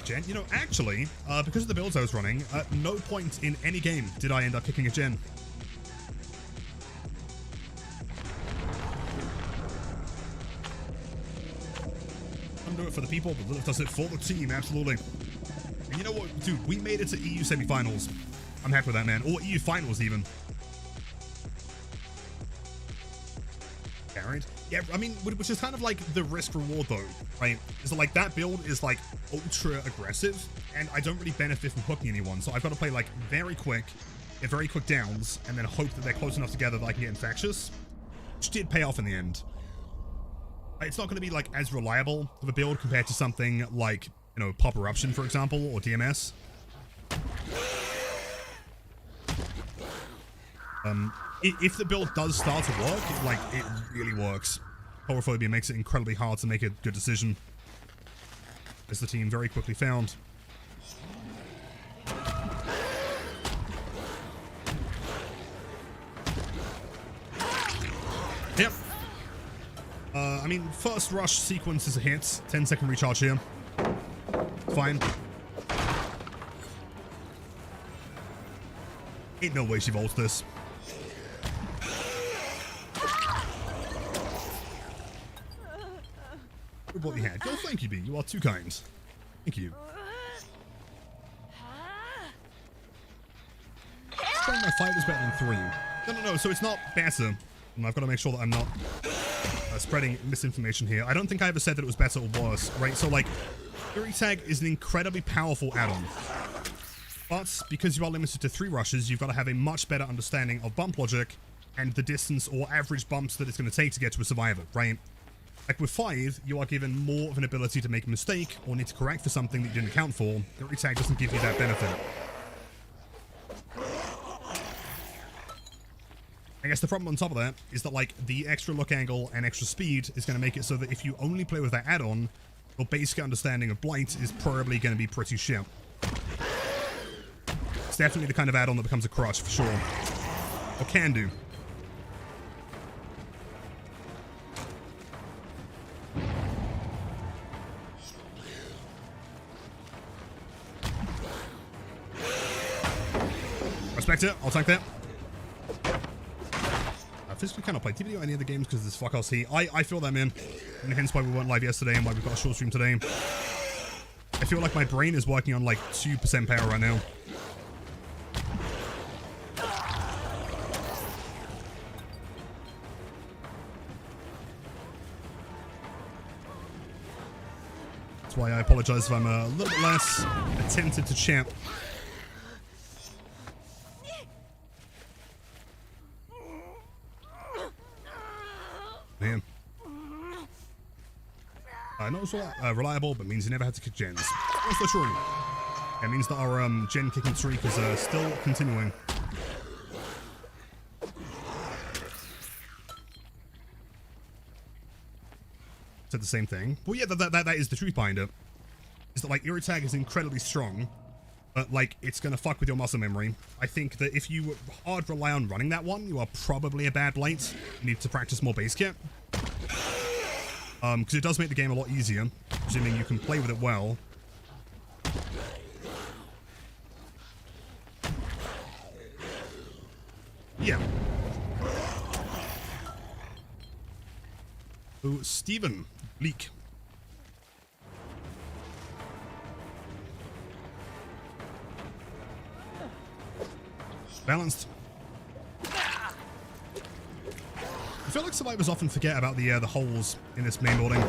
Gen, you know, actually, because of the builds I was running, at no point in any game did I end up kicking a gen. Don't do it for the people, but Lilith does it for the team, absolutely. And you know what, dude, we made it to EU semi-finals. I'm happy with that, man. Or EU finals, even. Carried. Yeah, I mean, which is kind of like the risk reward though, right? Is that like that build is like ultra aggressive, and I don't really benefit from hooking anyone, so I've got to play like very quick, get very quick downs, and then hope that they're close enough together that I can get infectious, which did pay off in the end. It's not going to be like as reliable of a build compared to something like, you know, Pop Eruption, for example, or DMS. If the build does start to work, like, it really works. Horophobia makes it incredibly hard to make a good decision, as the team very quickly found. Yep. I mean, first rush sequence is a hit. 10-second recharge here. Fine. Ain't no way she vaults this. What we had. Oh, thank you, B. You are too kind. Thank you. My 5 is better than 3. No. So it's not better. And I've got to make sure that I'm not spreading misinformation here. I don't think I ever said that it was better or worse, right? So like, Fury Tag is an incredibly powerful add-on. But because you are limited to 3 rushes, you've got to have a much better understanding of bump logic and the distance or average bumps that it's going to take to get to a survivor, right? Like with 5, you are given more of an ability to make a mistake or need to correct for something that you didn't account for. Fury Tag doesn't give you that benefit. I guess the problem on top of that is that like the extra look angle and extra speed is going to make it so that if you only play with that add-on, your basic understanding of blight is probably going to be pretty shit. It's definitely the kind of add-on that becomes a crutch for sure. Or can do. Respect it. I'll tank that. I physically cannot play TBD or any other games because of this fuck ass heat. I feel that, man. And hence why we weren't live yesterday and why we've got a short stream today. I feel like my brain is working on like 2% power right now. That's why I apologize if I'm a little bit less attentive to chat. Man. Not so reliable, but means you never had to kick gens. Also true. It means that our gen kicking streak is still continuing. Said the same thing. Well, yeah, that is the truth behind it. Is that like Fury Tag is incredibly strong, but like it's gonna fuck with your muscle memory. I think that if you hard rely on running that one, you are probably a bad blight. You need to practice more base kit. Because it does make the game a lot easier, assuming you can play with it well. Yeah. Oh, Stephen Bleak. Balanced. I feel like survivors often forget about the holes in this main building.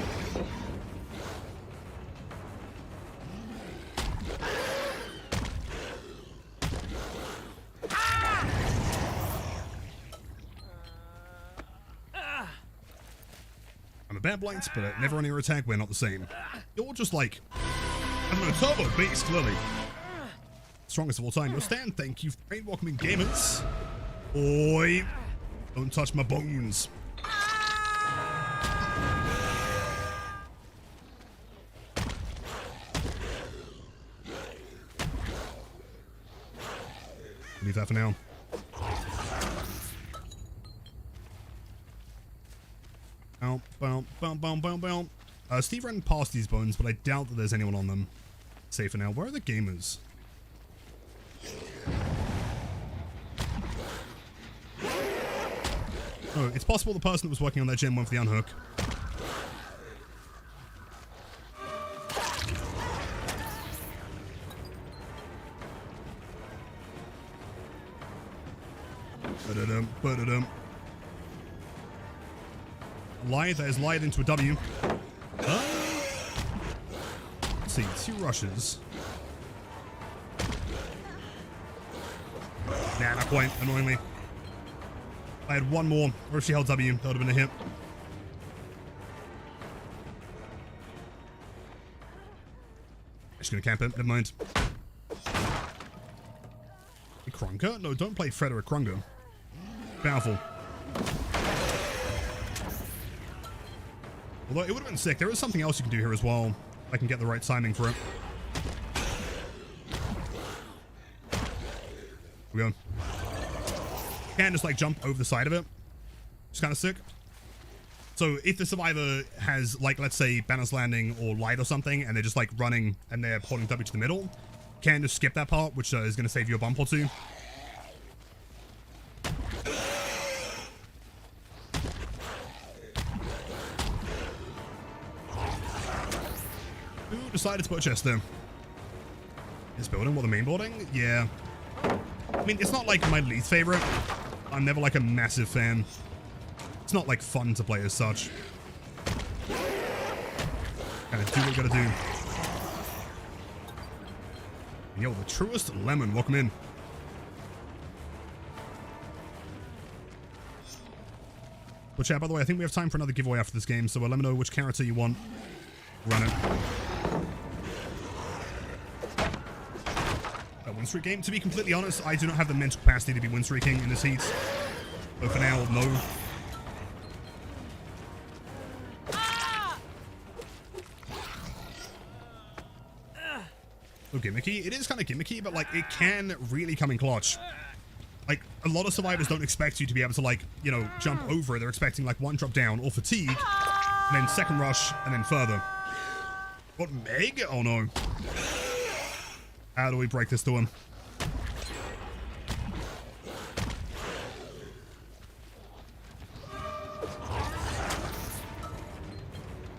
I'm a bad blight, but never on your attack, we're not the same. You're just like, I don't know, turbo base, clearly. Strongest of all time. Your stand, thank you for welcoming gamers. Oi. Don't touch my bones. Leave that for now. Steve ran past these bones, but I doubt that there's anyone on them. Safe for now. Where are the gamers? Oh, it's possible the person that was working on that gen went for the unhook. Lied, that is lied into a W. Let's see, 2 rushes. Nah, not quite, annoyingly. If I had one more, or if she held W, that would have been a hit. Just gonna camp it, never mind. Krunker? No, don't play Frederick Krunker. Powerful. Although it would have been sick. There is something else you can do here as well. I can get the right timing for it. Here we go. You can just like jump over the side of it. It's kind of sick. So if the survivor has like, let's say Banner's Landing or Light or something, and they're just like running and they're holding W to the middle, you can just skip that part, which is going to save you a bump or two. Who decided to put a chest there? This building? What, the main building? Yeah. I mean, it's not like my least favorite. I'm never like a massive fan. It's not like fun to play as such. Kind of do what we gotta do. Yo, the truest lemon, welcome in. But chat, by the way, I think we have time for another giveaway after this game, so let me know which character you want. Run it. A win streak game? To be completely honest, I do not have the mental capacity to be win streaking in this heat. But for now, no. So gimmicky. It is kind of gimmicky, but like it can really come in clutch. Like, a lot of survivors don't expect you to be able to, like, you know, jump over it. They're expecting, like, one drop down or fatigue, and then second rush, and then further. What, Meg? Oh, no. How do we break this to him?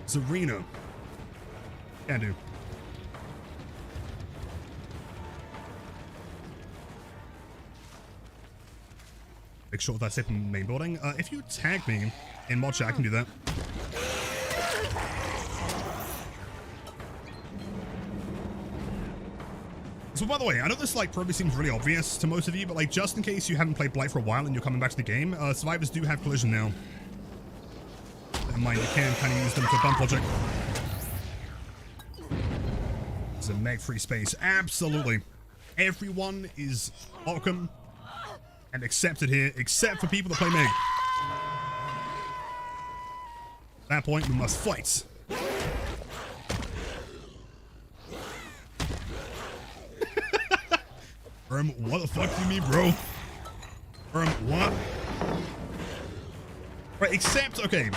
Zarina. Can do. Make sure that's it in main building. If you tag me in mod chat, I can do that. So by the way, I know this like probably seems really obvious to most of you, but like just in case you haven't played Blight for a while and you're coming back to the game, survivors do have collision now. Never mind, you can kind of use them for bump logic. It's a meg free space. Absolutely. Everyone is welcome and accepted here, except for people that play Meg. At that point, we must fight. What the fuck do you mean, bro? What? Right, except, okay,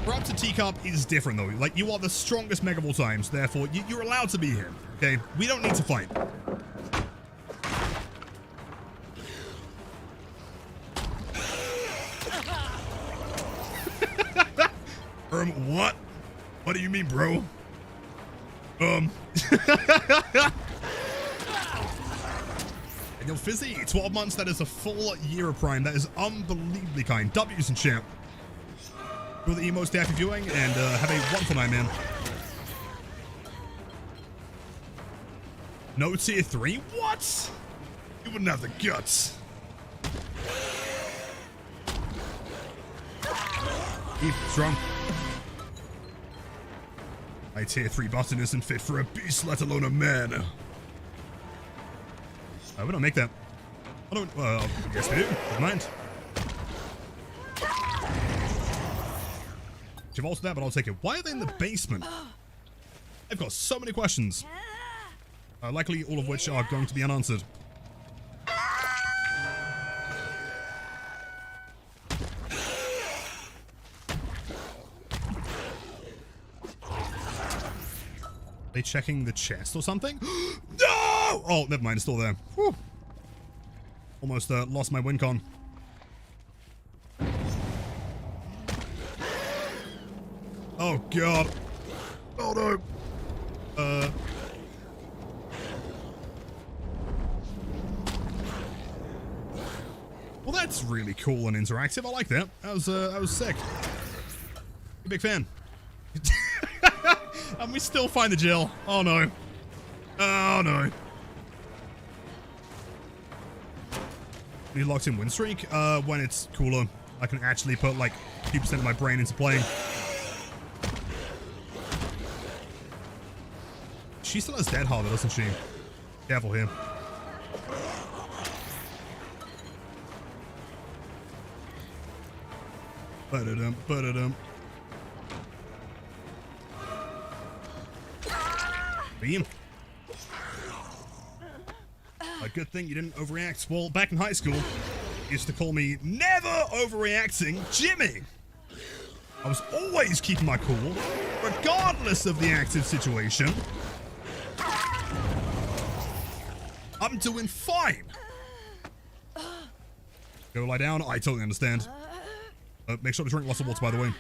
Corrupt to Teacup is different, though. Like, you are the strongest Meg of all times, therefore, you're allowed to be here, okay? We don't need to fight. What? What do you mean, bro? And yo, Fizzy, 12 months, that is a full year of Prime. That is unbelievably kind. W's and chat. Do the emo, stay happy viewing, and have a wonderful night, man. No tier 3? What? You wouldn't have the guts. Keep strong. My tier 3 button isn't fit for a beast, let alone a man. We don't make that. I don't. Well, yes, we do. Never mind. You've also that, but I'll take it. Why are they in the basement? I've got so many questions. Likely all of which are going to be unanswered. Are they checking the chest or something? No! Oh, never mind. It's still there. Whew. Almost lost my win con. Oh, God. Oh, no. Well, that's really cool and interactive. I like that. That was sick. A big fan. And we still find the gel. Oh, no. Oh, no. He locked in win streak. When it's cooler, I can actually put like 2% of my brain into playing. She still has dead hard, doesn't she? Careful here. Ba-da-dum. Beam. A good thing you didn't overreact. Well, back in high school, you used to call me never overreacting Jimmy. I was always keeping my cool, regardless of the active situation. I'm doing fine. Go lie down. I totally understand. Make sure to drink lots of water, by the way.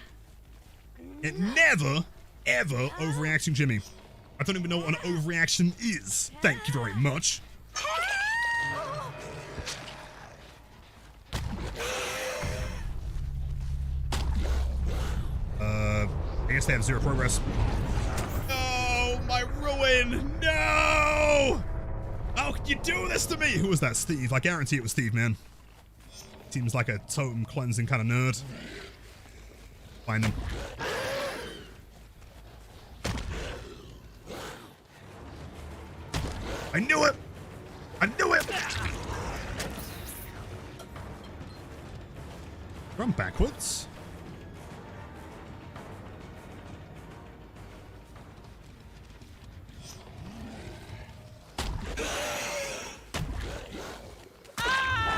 It never, ever overreacting Jimmy. I don't even know what an overreaction is. Thank you very much. I guess they have 0 progress. No, my ruin. No. How could you do this to me? Who was that? Steve. I guarantee it was Steve, man. Seems like a totem cleansing kind of nerd. Find him. I knew it! I knew it! Run backwards.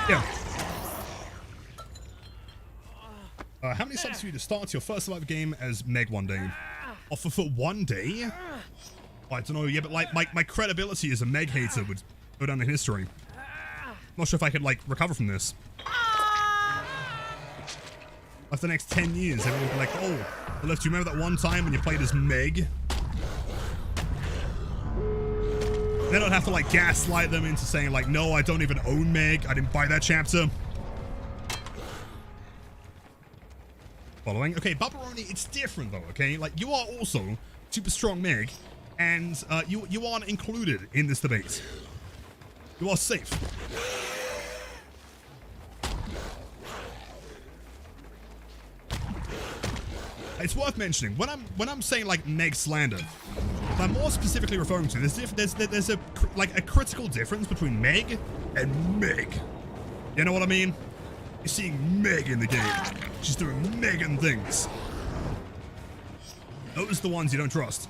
Yeah. How many subs do you to start your first Survivor game as Meg one day? Offer for 1 day? I don't know, yeah, but like my credibility as a Meg hater would go down in history. I'm not sure if I could like recover from this. Like the next 10 years, everyone would be like, oh, Lilith, do you remember that one time when you played as Meg? Then I'd have to like gaslight them into saying like, no, I don't even own Meg. I didn't buy that chapter. Following. Okay, Bubbaroni, it's different though, okay? Like, you are also super strong Meg, and you aren't included in this debate. You are safe. It's worth mentioning when I'm saying like Meg slander, what I'm more specifically referring to there's a critical difference between Meg and Meg. You know what I mean? You're seeing Meg in the game. She's doing Megan things. Those are the ones you don't trust.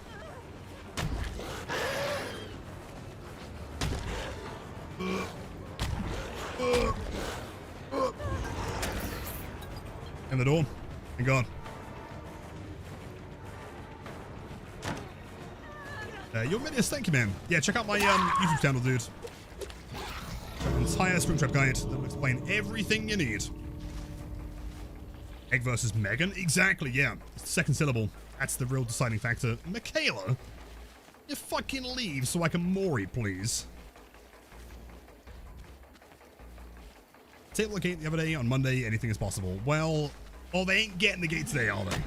In the door. Thank God. You're Midius, thank you, man. Yeah, check out my YouTube channel, dude. Entire Springtrap guide that will explain everything you need. Egg versus Megan? Exactly, yeah. It's the second syllable. That's the real deciding factor. Michaela? You fucking leave so I can Mori, please. Table the gate the other day on Monday, anything is possible. Well, oh, they ain't getting the gate today, are they?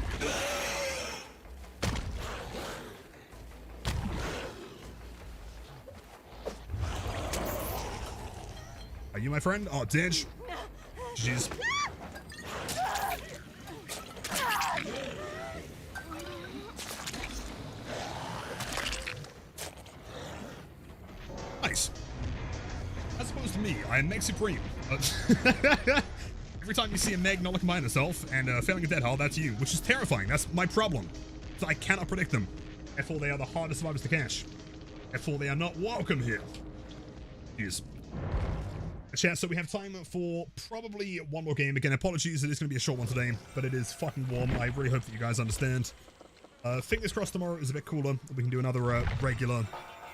Are you my friend? Oh, Dinge. Jeez. Nice. As opposed to me, I am Meg Supreme. Every time you see a Meg not looking behind herself and failing a dead hard, that's you, which is terrifying. That's my problem. So I cannot predict them. Therefore, they are the hardest survivors to catch. Therefore, they are not welcome here. Jeez. Chat, so we have time for probably one more game. Again, apologies, it is going to be a short one today, but it is fucking warm. I really hope that you guys understand. Fingers crossed tomorrow is a bit cooler. We can do another regular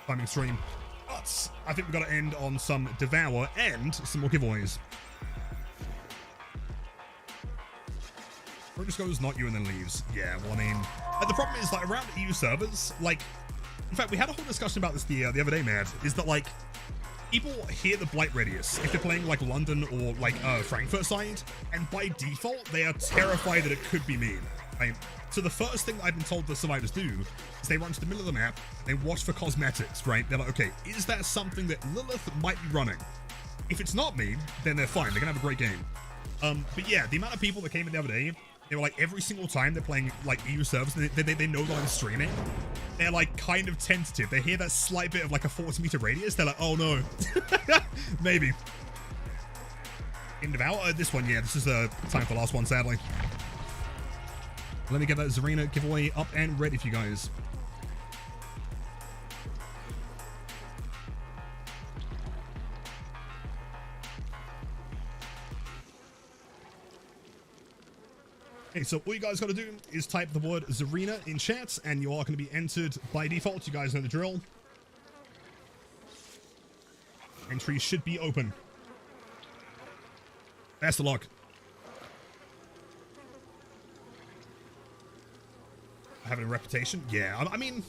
timing stream. But I think we've got to end on some Devour and some more giveaways. Or just goes, not you, and then leaves. Yeah, well, I mean, the problem is, like, around EU servers, like, in fact, we had a whole discussion about this the other day, Mad, is that, like, people hear the blight radius if they're playing like London or like Frankfurt side, and by default they are terrified that it could be mean. Right? So the first thing I've been told the survivors do is they run to the middle of the map, they watch for cosmetics, right? They're like, okay, is that something that Lilith might be running? If it's not me, then they're fine. They're gonna have a great game. But yeah, the amount of people that came in the other day, they were like, every single time they're playing like EU servers, they know that I'm streaming. They're like kind of tentative. They hear that slight bit of like a 40-meter radius. They're like, oh no, maybe. In Devour, this one, yeah, this is the time for the last one, sadly. Let me get that Zarina giveaway up and ready for you guys. Okay, so all you guys got to do is type the word Zarina in chat, and you are going to be entered by default. You guys know the drill. Entry should be open. Best of luck. Having a reputation? Yeah, I mean,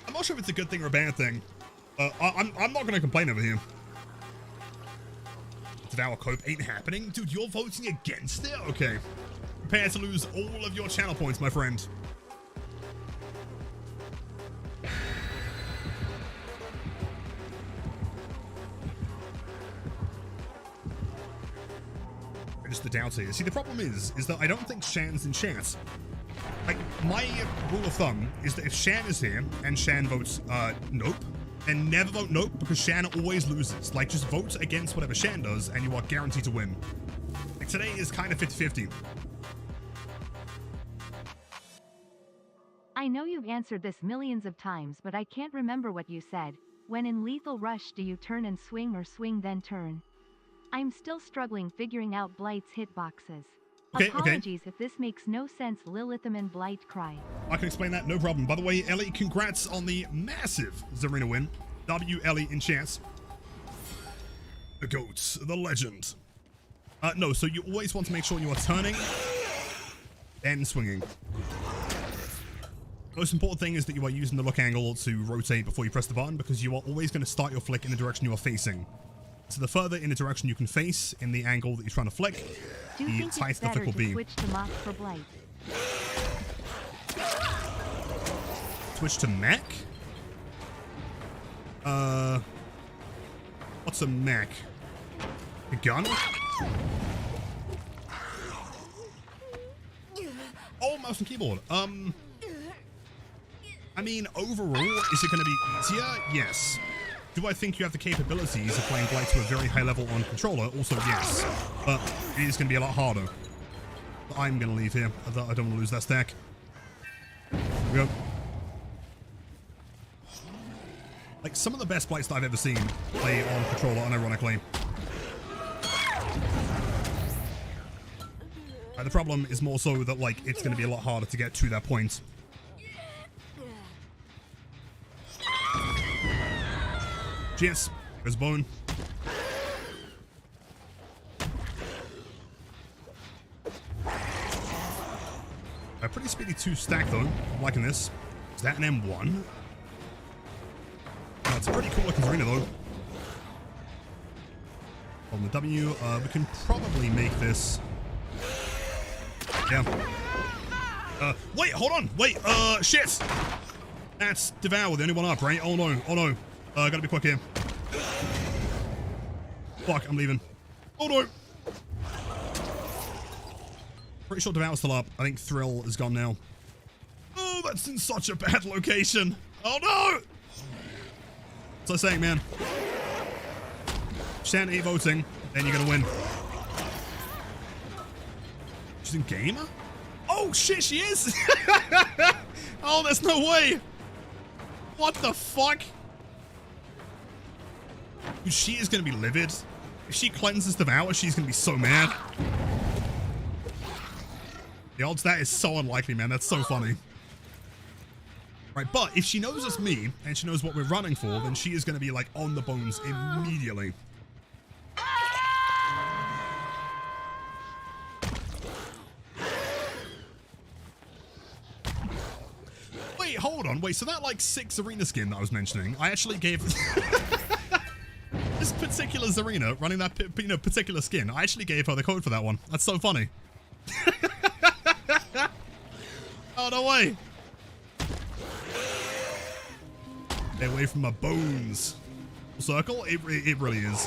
I'm not sure if it's a good thing or a bad thing. I'm not going to complain over here. Devour Cope ain't happening? Dude, you're voting against it? Okay. Prepare to lose all of your channel points, my friend. doubt here. See, the problem is that I don't think Shan's in chat. Like, my rule of thumb is that if Shan is here and Shan votes nope, then never vote nope because Shan always loses. Like, just vote against whatever Shan does and you are guaranteed to win. Like, today is kind of 50-50. I know you've answered this millions of times, but I can't remember what you said. When in Lethal Rush, do you turn and swing or swing then turn? I'm still struggling figuring out Blight's hitboxes. Okay, Apologies if this makes no sense. Lilitham and Blight cry. I can explain that, no problem. By the way, Ellie, congrats on the massive Zarina win. W. Ellie in chat. The GOAT, the legend. No, so you always want to make sure you are turning, then swinging. Most important thing is that you are using the look angle to rotate before you press the button, because you are always going to start your flick in the direction you are facing. So the further in the direction you can face in the angle that you're trying to flick, the tighter the flick will be. Switch to Mach for Blight. Switch to mech? What's a mech? A gun? Oh, mouse and keyboard. I mean, overall, is it going to be easier? Yes. Do I think you have the capabilities of playing Blight to a very high level on controller? Also, yes. But it is going to be a lot harder. But I'm going to leave here. I don't want to lose that stack. Here we go. Like, some of the best Blights that I've ever seen play on controller, unironically. The problem is more so that, like, it's going to be a lot harder to get to that point. Yes, there's bone. A pretty speedy 2 stack though. I'm liking this. Is that an M1? Oh, it's a pretty cool looking Zarina though. On the W, we can probably make this. Yeah. Wait, hold on. Wait, shit. That's Devour, the only one up, right? Oh no, oh no. Gotta be quick here. Fuck, I'm leaving. Oh no! Pretty sure Devour's still up. I think Thrill is gone now. Oh, that's in such a bad location. Oh no! What's I saying, man? Shan ain't voting, then you're gonna win. She's in game? Oh shit, she is! Oh, there's no way! What the fuck? Dude, she is going to be livid. If she cleanses Devour, she's going to be so mad. The odds that is so unlikely, man. That's so funny. Right, but if she knows it's me, and she knows what we're running for, then she is going to be, like, on the bones immediately. Wait, hold on. Wait, so that, like, 6 arena skin that I was mentioning, I actually gave... This particular Zarina running that particular skin, I actually gave her the code for that one. That's so funny. Oh, no way. Stay away from my bones. Circle? It really is.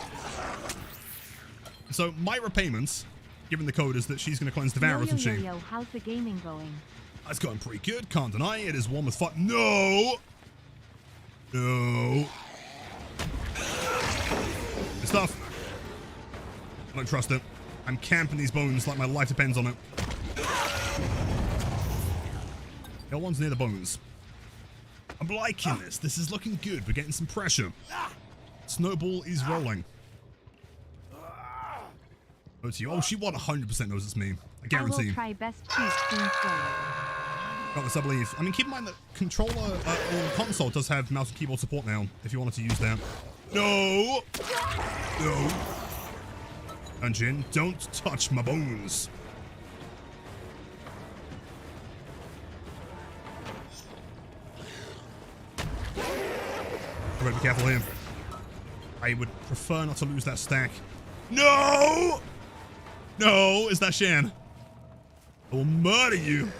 So my repayment, given the code, is that she's going to cleanse Devour, isn't she? Yo, how's the gaming going? That's going pretty good. Can't deny it. It is warm as fuck. No! No. Good stuff. I don't trust it. I'm camping these bones like my life depends on it. The one's near the bones. I'm liking this. This is looking good. We're getting some pressure. Snowball is rolling. Oh, she 100% knows it's me. I guarantee. I will try best cheese soon. Got this, I believe. I mean, keep in mind that controller or console does have mouse and keyboard support now, if you wanted to use that. No! No. Dungeon, don't touch my bones. Alright, be careful here. I would prefer not to lose that stack. No! No, is that Shan? I will murder you.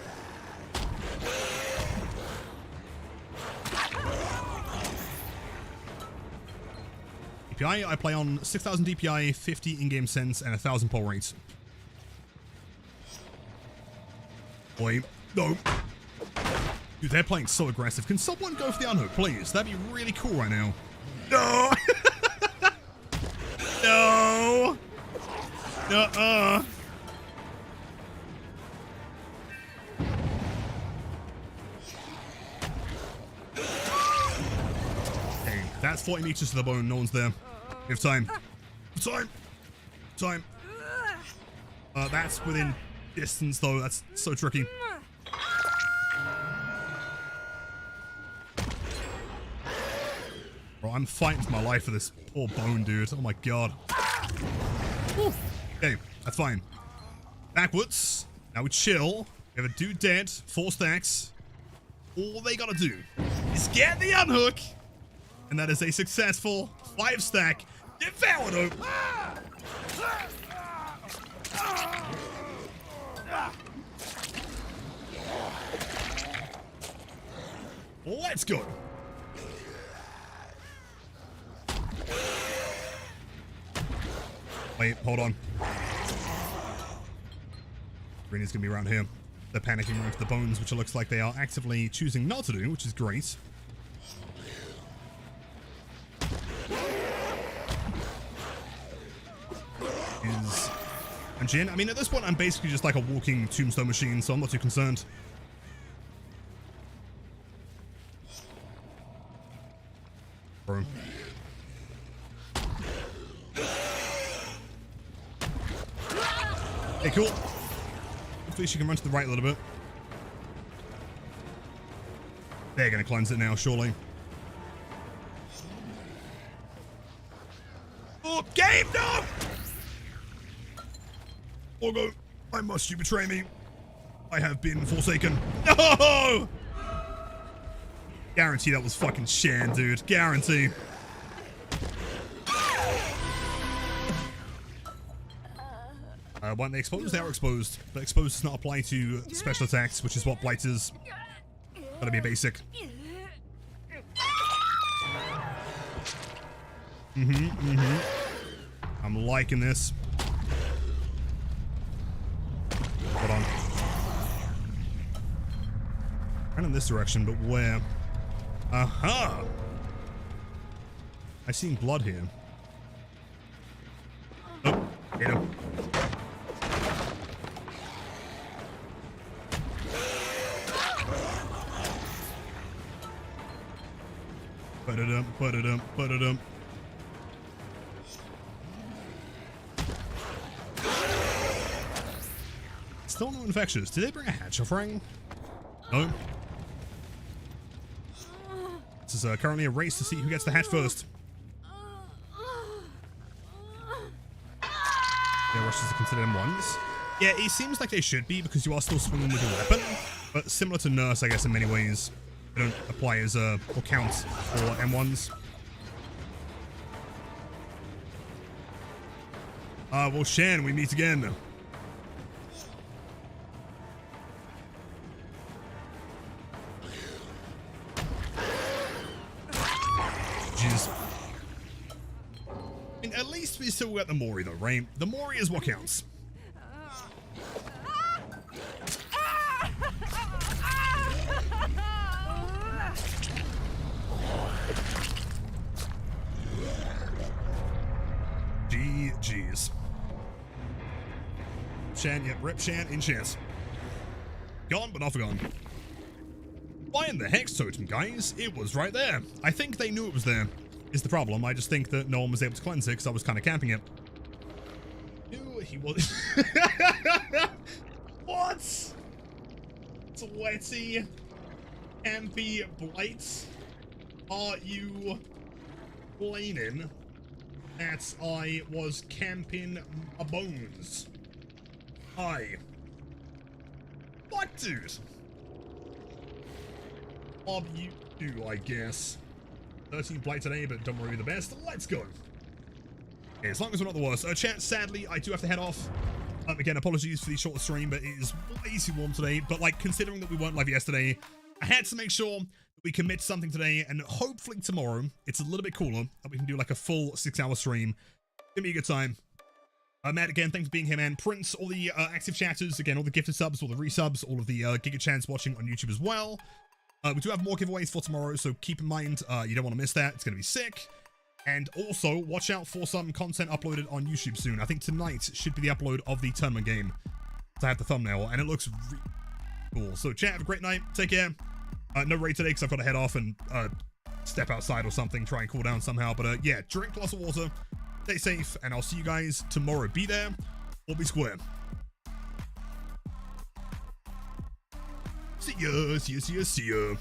DPI, I play on 6,000 DPI, 50 in-game cents, and 1,000 pull rates. Wait, no. Dude, they're playing so aggressive. Can someone go for the unhook, please? That'd be really cool right now. No! No! Nuh-uh. Hey, that's 40 meters to the bone. No one's there. We have time. Time. Time. That's within distance, though. That's so tricky. Bro, I'm fighting for my life for this poor bone, dude. Oh my god. Woo. Okay, that's fine. Backwards. Now we chill. We have a dude dead. 4 stacks. All they gotta do is get the unhook. And that is a successful 5-stack devoured. Let's go. Wait, hold on. Greeny's gonna be around here. They're panicking around to the bones, which it looks like they are actively choosing not to do, which is great. And Jin, I mean, at this point, I'm basically just like a walking tombstone machine, so I'm not too concerned. Bro. Hey, cool. Hopefully she can run to the right a little bit. They're gonna cleanse it now, surely. Oh, game no! Orgo, why must you betray me? I have been forsaken. No! Guarantee that was fucking Shan, dude. Guarantee. When they exposed, they are exposed. But exposed does not apply to special attacks, which is what blight is. Gotta be basic. I'm liking this. Hold on. Run in this direction, but where? Aha! I seen blood here. Oh, hit him. Put it up. Still no infectious. Did they bring a hatch offering? No. This is currently a race to see who gets the hatch first. Yeah, rushes are considered M1s. Yeah, it seems like they should be because you are still swinging with your weapon. But similar to Nurse, I guess, in many ways. They don't apply as or count for M1s. Well, Shan, we meet again. Jeez. I mean, at least we still got the Mori, though, right? The Mori is what counts. GG's. Shan, yep, rip Shan in chance. Gone, but not forgotten. Find the Hex Totem, guys. It was right there. I think they knew it was there, is the problem. I just think that no one was able to cleanse it because I was kind of camping it. Knew he was. What? Sweaty, campy blight. Are you complaining that I was camping my bones? What, dude? What you do, I guess. 13 blight today, but don't worry, the best. Let's go. Okay, as long as we're not the worst. Chat, sadly, I do have to head off. Again, apologies for the short stream, but it is way too warm today. But, like, considering that we weren't live yesterday, I had to make sure that we commit to something today, and hopefully tomorrow, it's a little bit cooler, that we can do, like, a full 6-hour stream. Give me a good time. Matt, again, thanks for being here, man. Prince, all the active chatters, again, all the gifted subs, all the resubs, all of the Giga Chans watching on YouTube as well. We do have more giveaways for tomorrow, so keep in mind, you don't want to miss that. It's going to be sick. And also, watch out for some content uploaded on YouTube soon. I think tonight should be the upload of the tournament game. So I have the thumbnail, and it looks really cool. So, chat, have a great night. Take care. No raid today, because I've got to head off and step outside or something, try and cool down somehow. But, yeah, drink lots of water. Stay safe, and I'll see you guys tomorrow. Be there or be square. See ya, see ya, see ya, see ya.